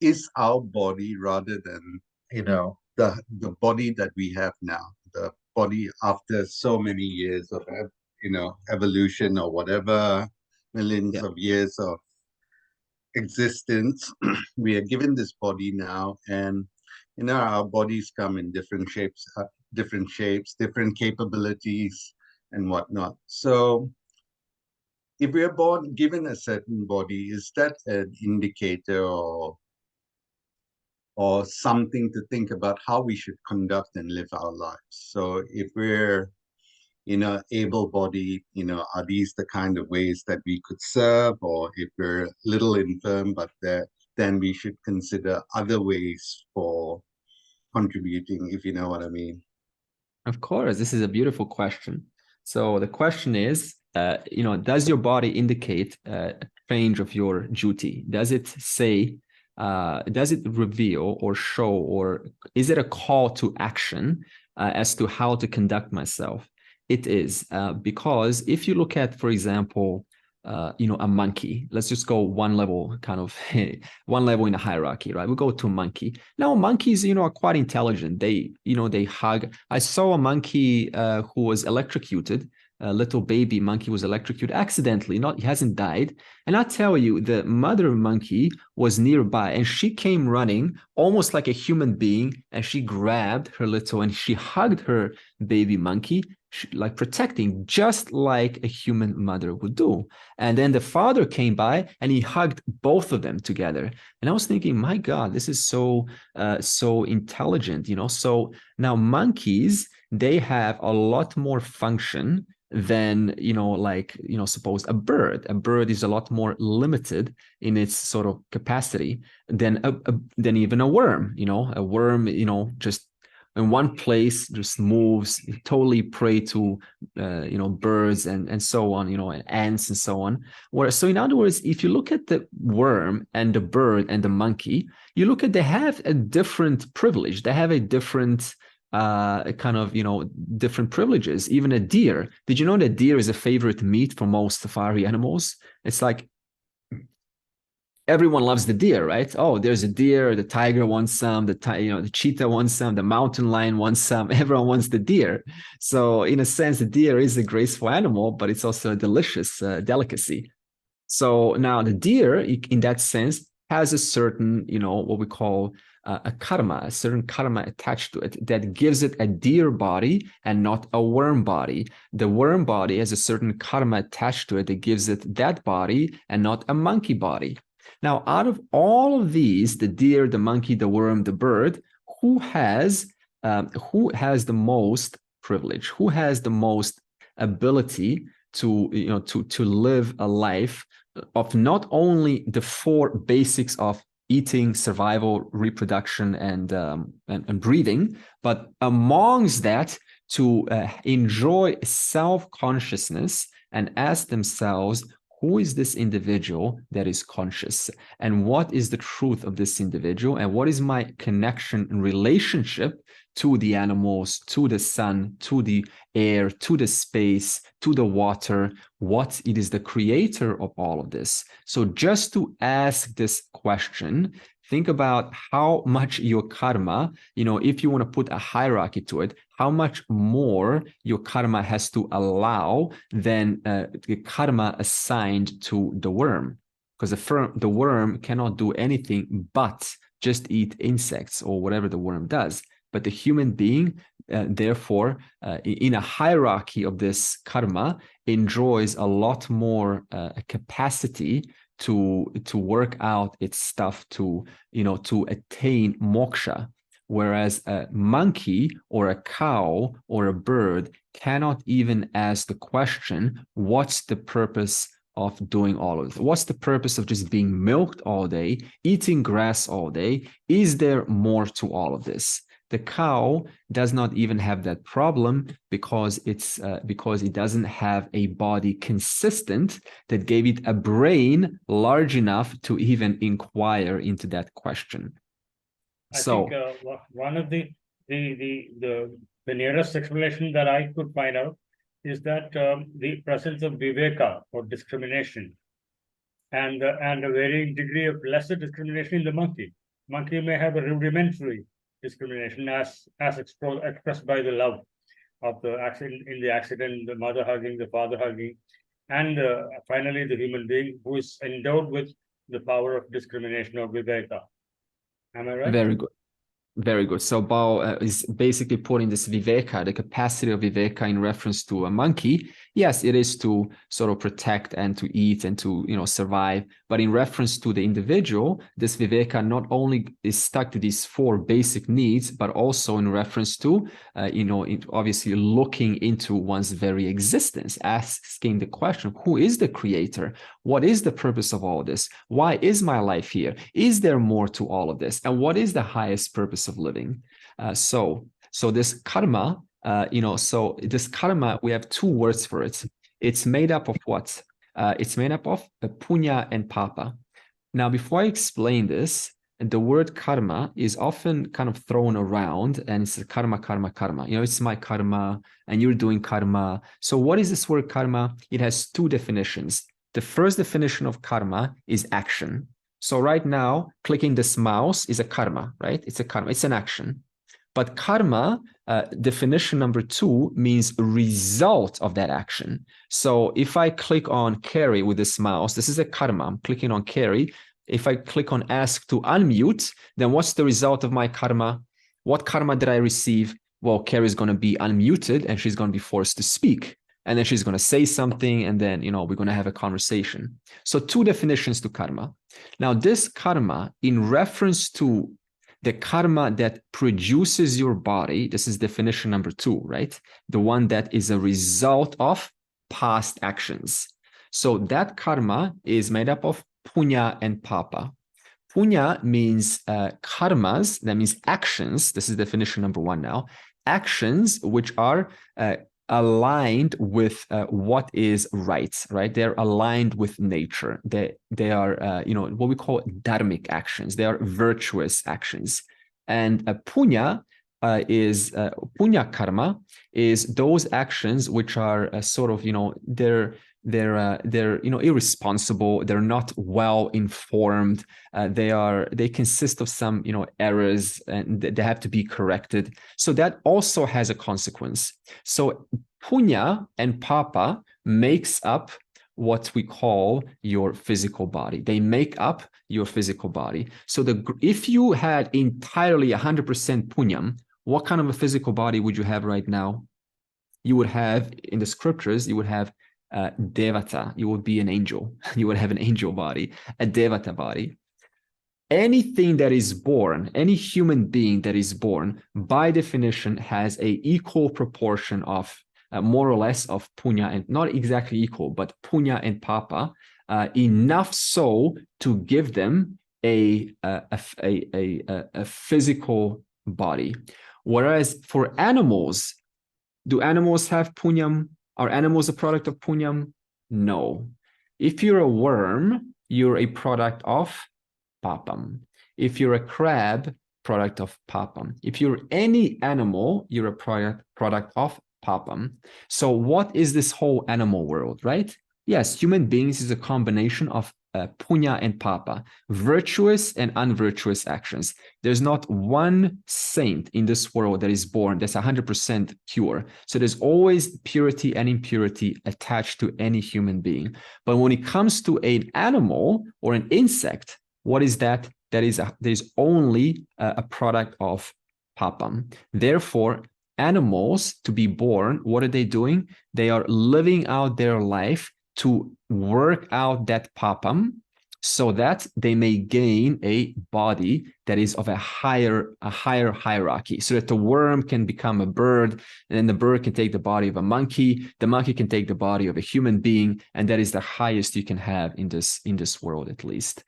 is our body, rather than, the body that we have now, the body after so many years of, evolution or whatever, millions of years of existence, we are given this body now, and our bodies come in different shapes, different capabilities and whatnot. So if we are given a certain body, is that an indicator or something to think about how we should conduct and live our lives? So if we're, able-bodied, are these the kind of ways that we could serve? Or if we're little infirm, but then we should consider other ways for contributing, if you know what I mean. Of course, this is a beautiful question. So the question is, does your body indicate a change of your duty? Does it say, does it reveal or show, or is it a call to action as to how to conduct myself? It is, because if you look at, for example, a monkey, let's just go one level in the hierarchy, right? We go to a monkey. Now, monkeys, are quite intelligent. They hug. I saw a monkey who was electrocuted little baby monkey was electrocuted accidentally. Not, he hasn't died. And I tell you, the mother monkey was nearby, and she came running almost like a human being, and she grabbed her little and she hugged her baby monkey, like protecting, just like a human mother would do. And then the father came by and he hugged both of them together. And I was thinking, my God, this is so intelligent, you know. So now monkeys, they have a lot more function than, you know, like, you know, suppose a bird. A bird is a lot more limited in its sort of capacity than than even a worm. You know, a worm, you know, just in one place just moves, totally prey to you know, birds and so on, you know, and ants and so on. So in other words, if you look at the worm and the bird and the monkey, you look at, they have a different privilege. They have a different kind of, you know, different privileges. Even a deer. Did you know that deer is a favorite meat for most safari animals? It's like everyone loves the deer, right? Oh, there's a deer, the tiger wants some, the cheetah wants some, the mountain lion wants some, everyone wants the deer. So in a sense, the deer is a graceful animal, but it's also a delicious delicacy. So now the deer, in that sense, has a certain, you know, what we call a karma, a certain karma attached to it that gives it a deer body and not a worm body. The worm body has a certain karma attached to it that gives it that body and not a monkey body. Now, out of all of these, the deer, the monkey, the worm, the bird, who has the most privilege? Who has the most ability to, you know, to live a life of not only the four basics of eating, survival, reproduction, and breathing, but amongst that, to enjoy self-consciousness and ask themselves, who is this individual that is conscious? And what is the truth of this individual? And what is my connection and relationship to the animals, to the sun, to the air, to the space, to the water? What it is the creator of all of this? So just to ask this question, think about how much your karma, you know, if you want to put a hierarchy to it, how much more your karma has to allow than the karma assigned to the worm. Because the worm cannot do anything but just eat insects or whatever the worm does. But the human being, therefore, in a hierarchy of this karma, enjoys a lot more capacity to work out its stuff, to, you know, to attain moksha. Whereas a monkey or a cow or a bird cannot even ask the question, what's the purpose of doing all of this? What's the purpose of just being milked all day, eating grass all day? Is there more to all of this? The cow does not even have that problem because it doesn't have a body consistent that gave it a brain large enough to even inquire into that question. I think one of the nearest explanation that I could find out is that the presence of viveka, or discrimination, and a varying degree of lesser discrimination in the monkey. Monkey may have a rudimentary discrimination as expressed by the love of the accident, the mother hugging, the father hugging, and finally the human being who is endowed with the power of discrimination or viveka. Am I right? Very good. Very good. So Bao is basically putting this viveka, the capacity of viveka, in reference to a monkey. Yes, it is to sort of protect and to eat and to, you know, survive. But in reference to the individual, this viveka not only is stuck to these four basic needs, but also in reference to, you know, obviously looking into one's very existence, asking the question, who is the creator? What is the purpose of all this? Why is my life here? Is there more to all of this? And what is the highest purpose of living? So this karma, you know, so this karma, we have two words for it. It's made up of what? It's made up of punya and papa. Now, before I explain this, the word karma is often kind of thrown around, and it's karma, karma, karma. You know, it's my karma, and you're doing karma. So what is this word karma? It has two definitions. The first definition of karma is action. So right now, clicking this mouse is a karma, right? It's a karma, it's an action. But karma, definition number 2, means result of that action. So if I click on carry with this mouse, this is a karma. I'm clicking on carry. If I click on ask to unmute, then what's the result of my karma? What karma did I receive? Well, Carrie is going to be unmuted and she's going to be forced to speak. And then she's going to say something, and then, we're going to have a conversation. So 2 definitions to karma. Now, this karma, in reference to the karma that produces your body, this is definition number 2, right? The one that is a result of past actions. So that karma is made up of punya and papa. Punya means karmas, that means actions. This is definition number 1 now. Actions which are aligned with what is right? They're aligned with nature. They are, what we call dharmic actions. They are virtuous actions. And punya punya karma is those actions which are sort of, they're irresponsible. They're not well informed. They consist of some, errors, and they have to be corrected. So that also has a consequence. So punya and papa makes up what we call your physical body. They make up your physical body. So if you had entirely 100% punyam, what kind of a physical body would you have right now? You would have, in the scriptures, you would have devata. You would be an angel. You would have an angel body, a devata body. Anything that is born, any human being that is born, by definition, has a equal proportion of more or less of punya, and not exactly equal, but punya and papa, enough so to give them a physical body. Whereas for animals, do animals have punyam? Are animals a product of punyam? No. If you're a worm, you're a product of papam. If you're a crab, product of papam. If you're any animal, you're a product of papam. So what is this whole animal world, right? Yes, human beings is a combination of punya and papa, virtuous and unvirtuous actions. There's not one saint in this world that is born that's 100% pure. So there's always purity and impurity attached to any human being. But when it comes to an animal or an insect, what is that? There's only a product of papam. Therefore, animals, to be born, what are they doing? They are living out their life to work out that papam so that they may gain a body that is of a higher hierarchy, so that the worm can become a bird, and then the bird can take the body of a monkey, the monkey can take the body of a human being, and that is the highest you can have in this world, at least.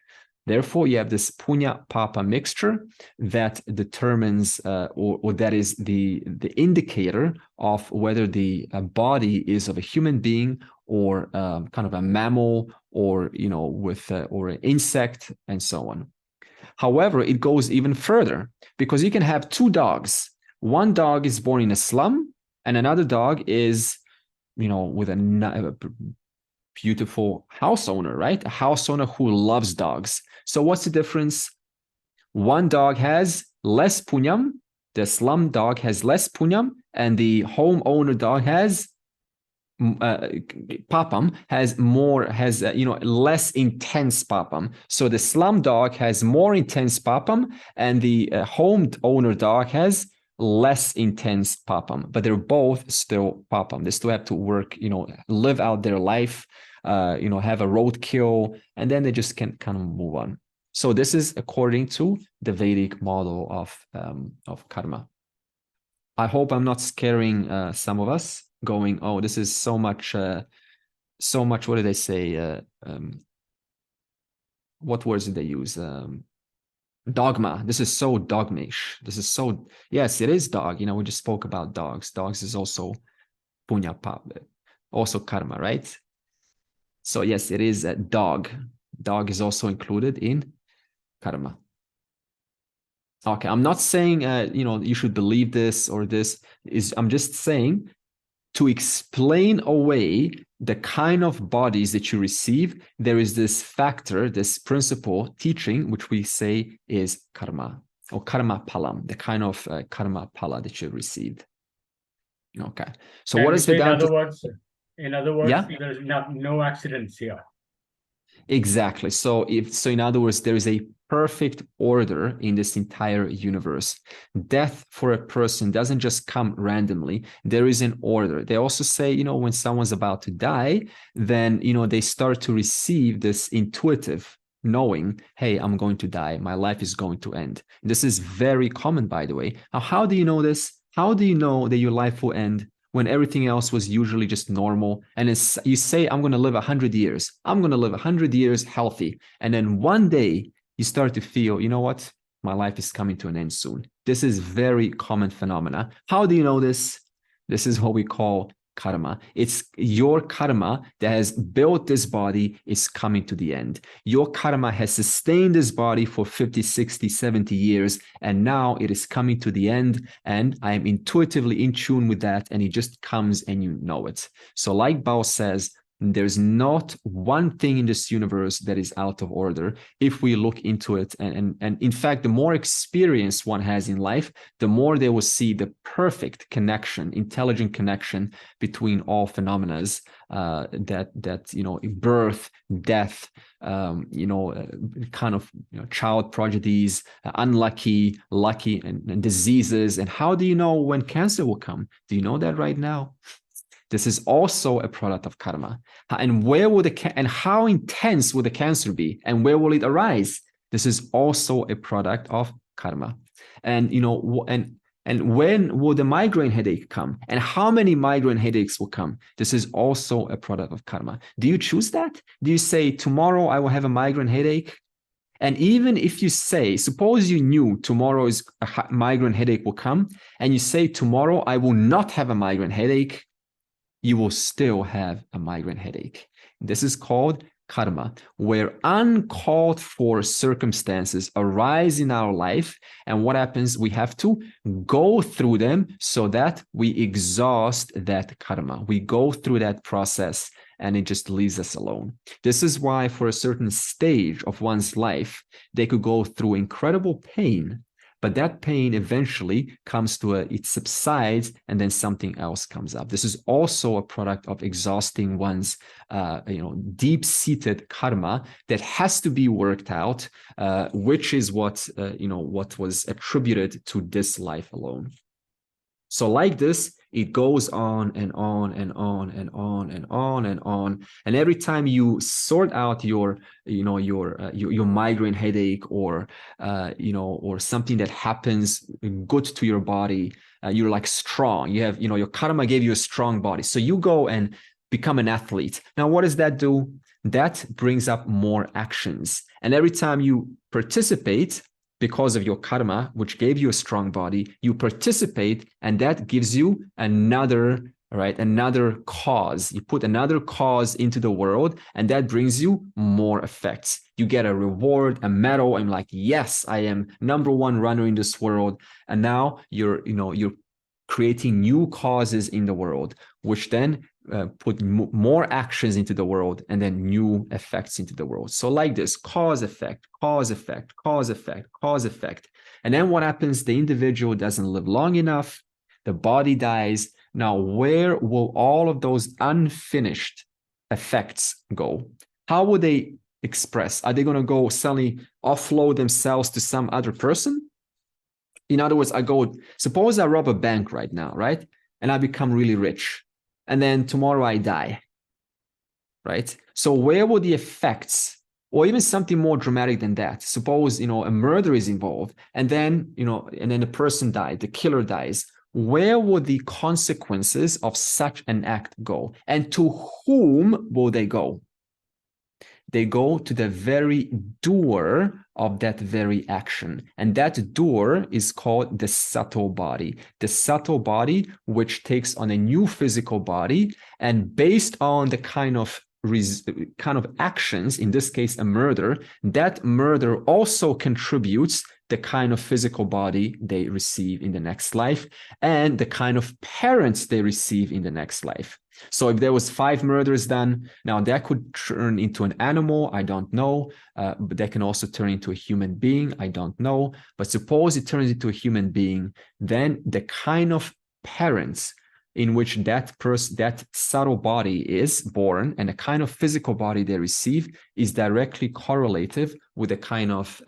Therefore, you have this punya-papa mixture that determines, or that is the indicator of whether the body is of a human being or kind of a mammal, or or an insect, and so on. However, it goes even further, because you can have 2 dogs. One dog is born in a slum, and another dog is, with a beautiful house owner, right? A house owner who loves dogs. So what's the difference? One dog has less punyam, the slum dog has less punyam, and the homeowner dog has papam, has less intense papam. So the slum dog has more intense papam, and the homeowner dog has less intense papam, but they're both still papam. They still have to work, live out their life, have a roadkill, and then they just can kind of move on. So this is according to the Vedic model of karma. I hope I'm not scaring some of us, going, oh, this is so much, what do they say? What words did they use? Dogma. This is so dogmish. This is so, yes, it is dog. We just spoke about dogs. Dogs is also punya papa, also karma, right? So yes, it is a dog. Dog is also included in karma. Okay, I'm not saying, you should believe this or this. I'm just saying, to explain away the kind of bodies that you receive, there is this factor, this principle teaching, which we say is karma. or karma palam, the kind of karma pala that you received. Okay. So what is Vedanta? In other words, Yeah, there's no accidents here. exactly. So in other words, there is a perfect order in this entire universe. Death for a person doesn't just come randomly. There is an order. They also say, you know, when someone's about to die, then, you know, they start to receive this intuitive knowing, hey, I'm going to die. My life is going to end. This is very common, by the way. Now, how do you know this? How do you know that your life will end when everything else was usually just normal? And it's, you say, I'm going to live 100 years. I'm going to live 100 years healthy. And then one day you start to feel, you know what? My life is coming to an end soon. This is very common phenomena. How do you know this? This is what we call karma. It's your karma that has built this body is coming to the end. Your karma has sustained this body for 50, 60, 70 years, and now it is coming to the end, and I am intuitively in tune with that, and it just comes and you know it. So like Bao says, there's not one thing in this universe that is out of order if we look into it. And in fact, the more experience one has in life, the more they will see the perfect connection, intelligent connection between all phenomena that you know, birth, death, kind of, you know, child prodigies, unlucky, lucky, and diseases. And how do you know when cancer will come? Do you know that right now? This is also a product of karma. And where will and how intense will the cancer be? And where will it arise? This is also a product of karma. And, you know, and when will the migraine headache come? And how many migraine headaches will come? This is also a product of karma. Do you choose that? Do you say, tomorrow I will have a migraine headache? And even if you say, suppose you knew tomorrow's migraine headache will come, and you say, tomorrow I will not have a migraine headache, you will still have a migraine headache. This is called karma, where uncalled for circumstances arise in our life. And what happens? We have to go through them so that we exhaust that karma. We go through that process and it just leaves us alone. This is why for a certain stage of one's life, they could go through incredible pain, but that pain eventually comes to it subsides, and then something else comes up. This is also a product of exhausting one's, deep-seated karma that has to be worked out, which is what was attributed to this life alone. So like this, it goes on and on and on and on and on and on. And every time you sort out your migraine headache or something that happens good to your body, you're like strong. You have, your karma gave you a strong body. So you go and become an athlete. Now, what does that do? That brings up more actions. And every time you participate, because of your karma, which gave you a strong body, you participate, and that gives you another cause. You put another cause into the world, and that brings you more effects. You get a reward, a medal, and like, yes, I am #1 runner in this world. And now you're creating new causes in the world, which then put more actions into the world, and then new effects into the world. So like this, cause, effect, cause, effect, cause, effect, cause, effect. And then what happens? The individual doesn't live long enough. The body dies. Now, where will all of those unfinished effects go? How will they express? Are they going to go suddenly offload themselves to some other person? In other words, suppose I rob a bank right now, right? And I become really rich. And then tomorrow I die, right? So where will the effects, or even something more dramatic than that? Suppose, a murder is involved, and then, the person died, the killer dies. Where will the consequences of such an act go? And to whom will they go? They go to the very doer of that very action. And that doer is called the subtle body. The subtle body, which takes on a new physical body, and based on the kind of actions, in this case, a murder, that murder also contributes the kind of physical body they receive in the next life, and the kind of parents they receive in the next life. So if there was 5 murders done, now that could turn into an animal, I don't know, but that can also turn into a human being, I don't know. But suppose it turns into a human being, then the kind of parents in which that subtle body is born and the kind of physical body they receive is directly correlative with the kind of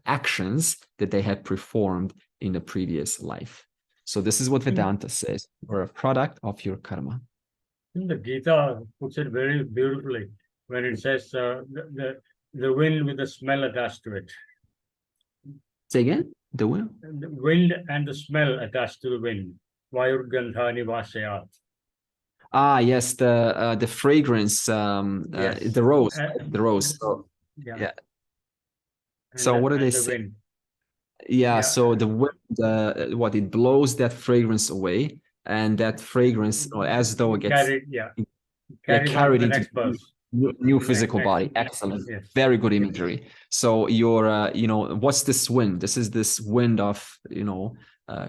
actions that they had performed in the previous life. So this is what Vedanta says. We're a product of your karma. The Gita puts it very beautifully when it says the wind with the smell attached to it. Say again? The wind? The wind and the smell attached to the wind. Vayurgandhani vasayat. Ah, yes, the fragrance, Yes. the rose, the rose. So, Yeah. yeah. So what do they say? Wind. Yeah, so the wind, what it blows that fragrance away, and that fragrance, as though it gets carried into new physical body. Excellent. Yes. Very good imagery. So you're, what's this wind? This is this wind of,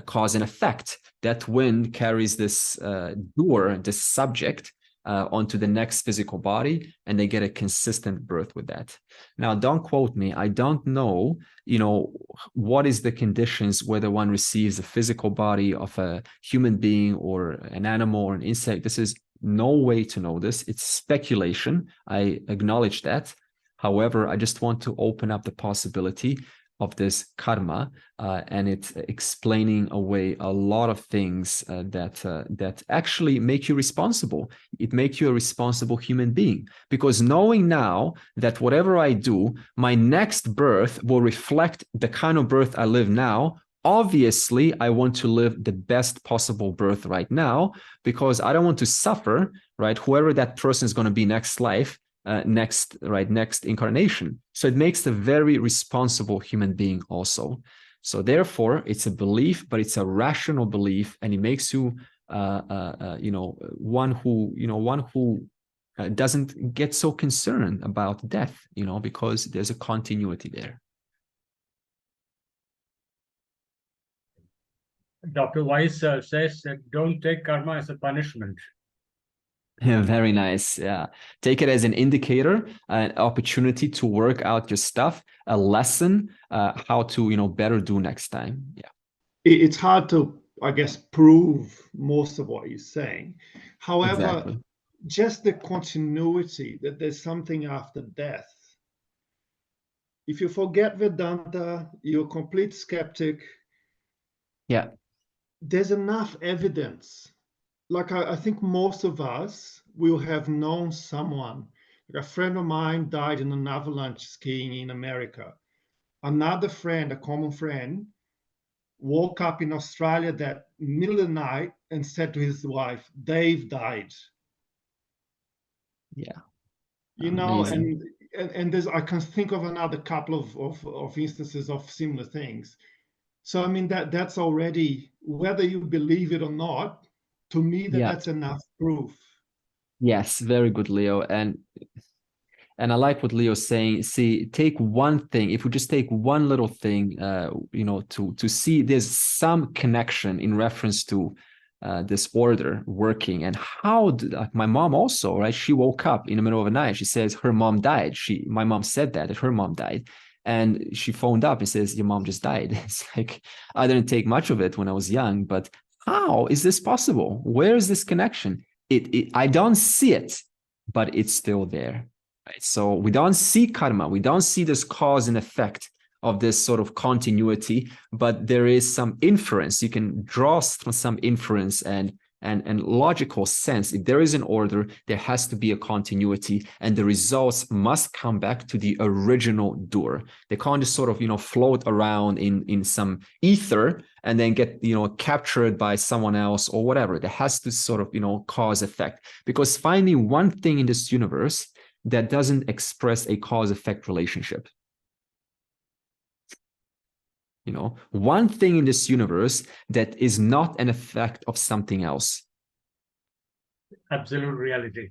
cause and effect. That wind carries this doer, this subject, onto the next physical body, and they get a consistent birth with that. Now, don't quote me. I don't know, what is the conditions whether one receives a physical body of a human being or an animal or an insect. This is no way to know this. It's speculation. I acknowledge that. However, I just want to open up the possibility of this karma, and it's explaining away a lot of things that actually make you responsible. It makes you a responsible human being, because knowing now that whatever I do, my next birth will reflect the kind of birth I live now. Obviously, I want to live the best possible birth right now, because I don't want to suffer, right? Whoever that person is going to be next life, next incarnation. So it makes a very responsible human being also. So therefore, it's a belief, but it's a rational belief, and it makes you, one who doesn't get so concerned about death, because there's a continuity there. Dr. Weiss says that don't take karma as a punishment. Yeah, very nice. Yeah. Take it as an indicator, an opportunity to work out your stuff, a lesson, how to, better do next time. Yeah. It's hard to, I guess, prove most of what he's saying. However, exactly. Just the continuity that there's something after death. If you forget Vedanta, you're a complete skeptic. Yeah. There's enough evidence. Like I think most of us will have known someone. Like a friend of mine died in an avalanche skiing in America. Another friend, a common friend, woke up in Australia that middle of the night and said to his wife, Dave died. Yeah. And there's, I can think of another couple of instances of similar things. So I mean that's already, whether you believe it or not, to me that's enough proof. Yes, very good, Leo. And I like what Leo's saying. See, take one thing. If we just take one little thing, to see there's some connection in reference to this order working, and how my mom also, right? She woke up in the middle of the night. She says her mom died. My mom said that her mom died. And she phoned up and says, your mom just died. It's like, I didn't take much of it when I was young, but how is this possible? Where is this connection? I don't see it, but it's still there. Right? So we don't see karma. We don't see this cause and effect of this sort of continuity, but there is some inference. You can draw some inference and logical sense. If there is an order, there has to be a continuity, and the results must come back to the original doer. They can't just sort of, float around in some ether and then get, captured by someone else or whatever. There has to sort of, cause effect, because finding one thing in this universe that doesn't express a cause effect relationship. One thing in this universe that is not an effect of something else. Absolute reality.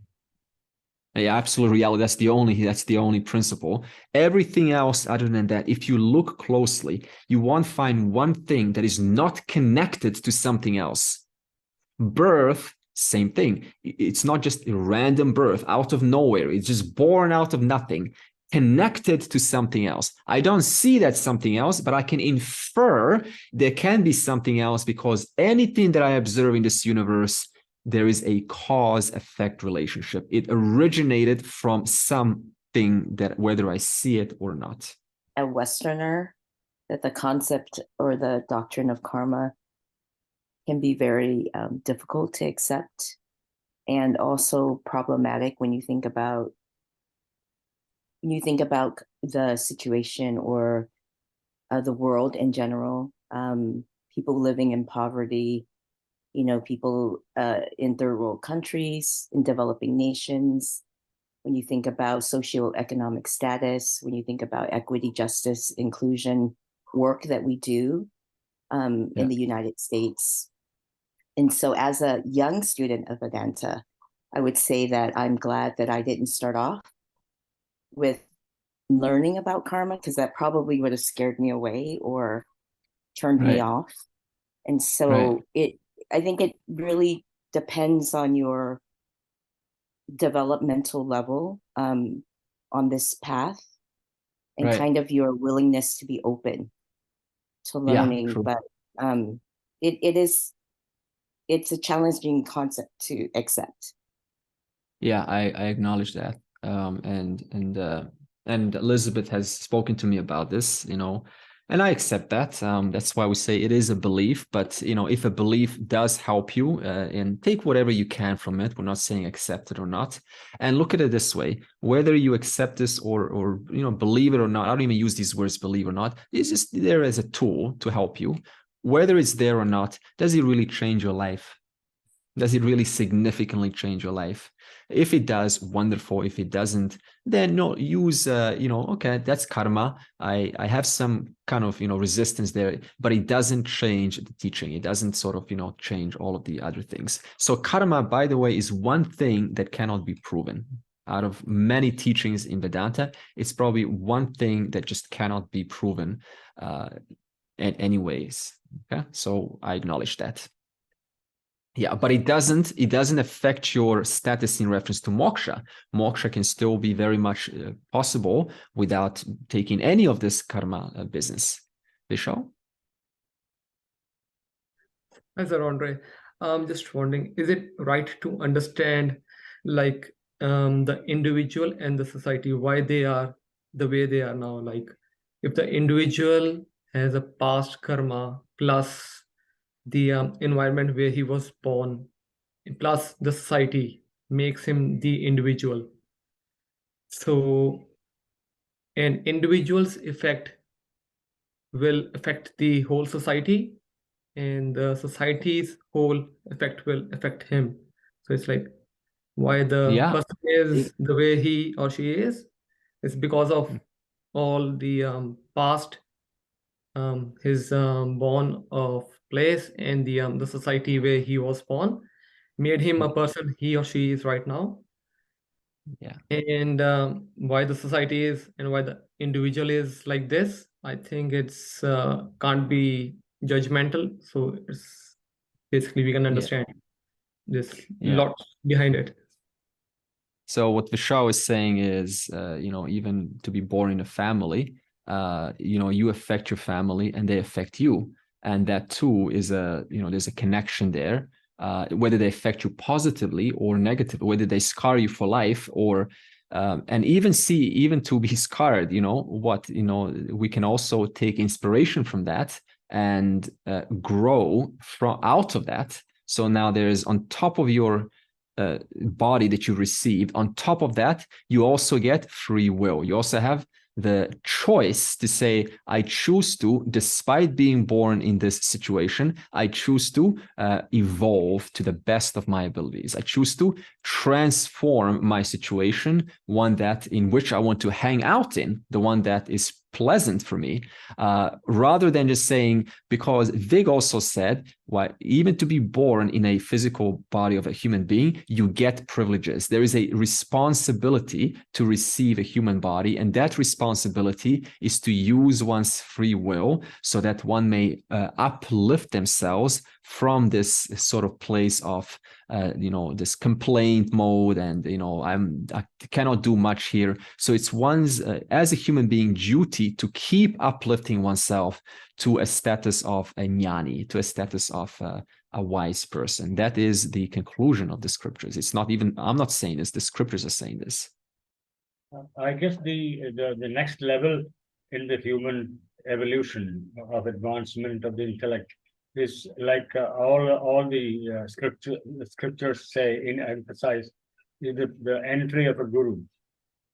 Yeah, absolute reality. That's the only principle. Everything else other than that, if you look closely, you won't find one thing that is not connected to something else. Birth, same thing. It's not just a random birth out of nowhere. It's just born out of nothing, connected to something else. I don't see that something else, but I can infer there can be something else, because anything that I observe in this universe, there is a cause-effect relationship. It originated from something that, whether I see it or not. A Westerner, that the concept or the doctrine of karma can be very difficult to accept, and also problematic when you think about the situation or the world in general. People living in poverty, people in third world countries, in developing nations. When you think about socioeconomic status, when you think about equity, justice, inclusion work that we do in the United States. And so as a young student of Vedanta, I would say that I'm glad that I didn't start off with learning about karma, because that probably would have scared me away or turned me off. And so I think it really depends on your developmental level on this path, and kind of your willingness to be open to learning. But it's a challenging concept to accept. Yeah, I acknowledge that. And Elizabeth has spoken to me about this, and I accept that. That's why we say it is a belief. But if a belief does help you, and take whatever you can from it, we're not saying accept it or not. And look at it this way: whether you accept this or believe it or not, I don't even use these words, believe or not. It's just there as a tool to help you. Whether it's there or not, does it really change your life? Does it really significantly change your life? If it does, wonderful. If it doesn't, then no, use, okay, that's karma. I have some kind of, resistance there, but it doesn't change the teaching. It doesn't sort of, change all of the other things. So karma, by the way, is one thing that cannot be proven. Out of many teachings in Vedanta, it's probably one thing that just cannot be proven in any ways. Okay, so I acknowledge that. Yeah, but it doesn't affect your status in reference to moksha. Moksha can still be very much possible without taking any of this karma business. Vishal? Hi, Sir Andre. I'm just wondering, is it right to understand like the individual and the society, why they are the way they are now? Like if the individual has a past karma plus the environment where he was born, plus the society makes him the individual. So an individual's effect will affect the whole society, and the society's whole effect will affect him. So it's like why the person is the way he or she is because of all the past his born of place, and the society where he was born made him a person he or she is right now. And why the society is and why the individual is like this, I think it's can't be judgmental. So it's basically we can understand this lot behind it. So what Vishal is saying is, even to be born in a family, you affect your family and they affect you. And that too is there's a connection there, whether they affect you positively or negatively, whether they scar you for life or, and even to be scarred, we can also take inspiration from that and grow out of that. So now there's on top of your body that you received, on top of that, you also get free will. You also have the choice to say, I choose to, despite being born in this situation, I choose to evolve to the best of my abilities. I choose to transform my situation, one that in which I want to hang out in, the one that is pleasant for me, rather than just saying, because Vig also said, why even to be born in a physical body of a human being, you get privileges. There is a responsibility to receive a human body, and that responsibility is to use one's free will so that one may uplift themselves from this sort of place of this complaint mode, and I cannot do much here. So it's one's as a human being duty to keep uplifting oneself to a status of a jnani, to a status of a wise person. That is the conclusion of the scriptures. It's not even, I'm not saying this, the scriptures are saying this. I guess the next level in the human evolution of advancement of the intellect is like all the scriptures say, emphasize the entry of a guru,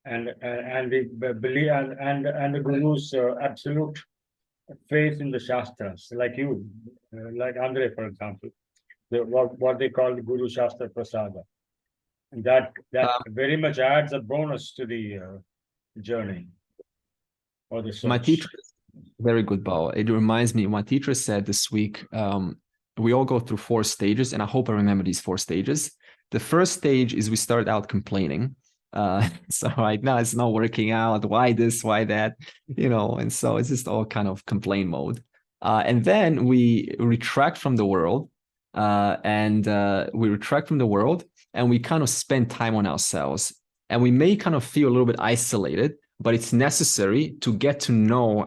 and the belief and the guru's absolute faith in the shastras, like you, like Andre, for example, what they call the Guru Shastra Prasada, and that very much adds a bonus to the journey or the search. My teacher, very good, Bao. It reminds me, my teacher said this week, we all go through 4 stages, and I hope I remember these 4 stages. The first stage is we start out complaining. So right now it's not working out. Why this? Why that? And so it's just all kind of complain mode. And then we retract from the world, and we kind of spend time on ourselves, and we may kind of feel a little bit isolated, but it's necessary to get to know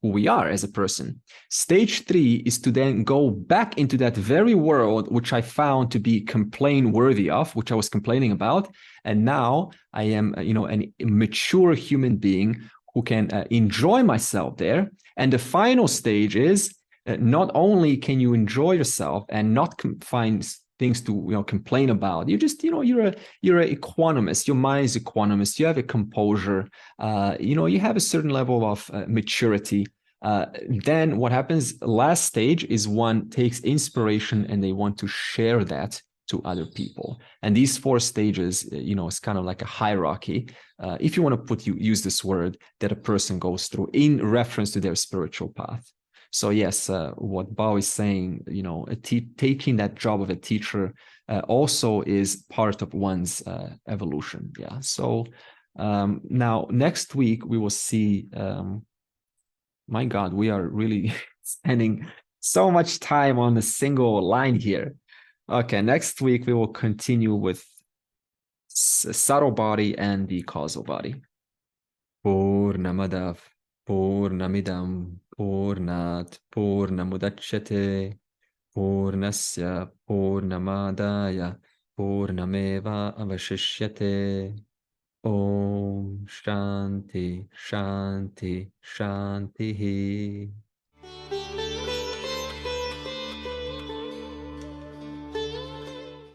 who we are as a person. Stage 3 is to then go back into that very world, which I found to be complaint worthy of, which I was complaining about. And now I am, a mature human being who can enjoy myself there. And the final stage is not only can you enjoy yourself and not find things to complain about. You just you're an equanimous. Your mind is equanimous. You have a composure. You have a certain level of maturity. Then what happens? Last stage is one takes inspiration and they want to share that to other people. And these 4 stages, it's kind of like a hierarchy, if you want to use this word, that a person goes through in reference to their spiritual path. So yes, what Bao is saying, taking that job of a teacher also is part of one's evolution. Yeah. So now next week we will see. My God, we are really spending so much time on a single line here. Okay, next week we will continue with subtle body and the causal body. Purnamadav Purnamidam Purnat Purnamudachyate Purnasya Purnamadaya Purnameva Avashishyate. Om Shanti Shanti Shanti.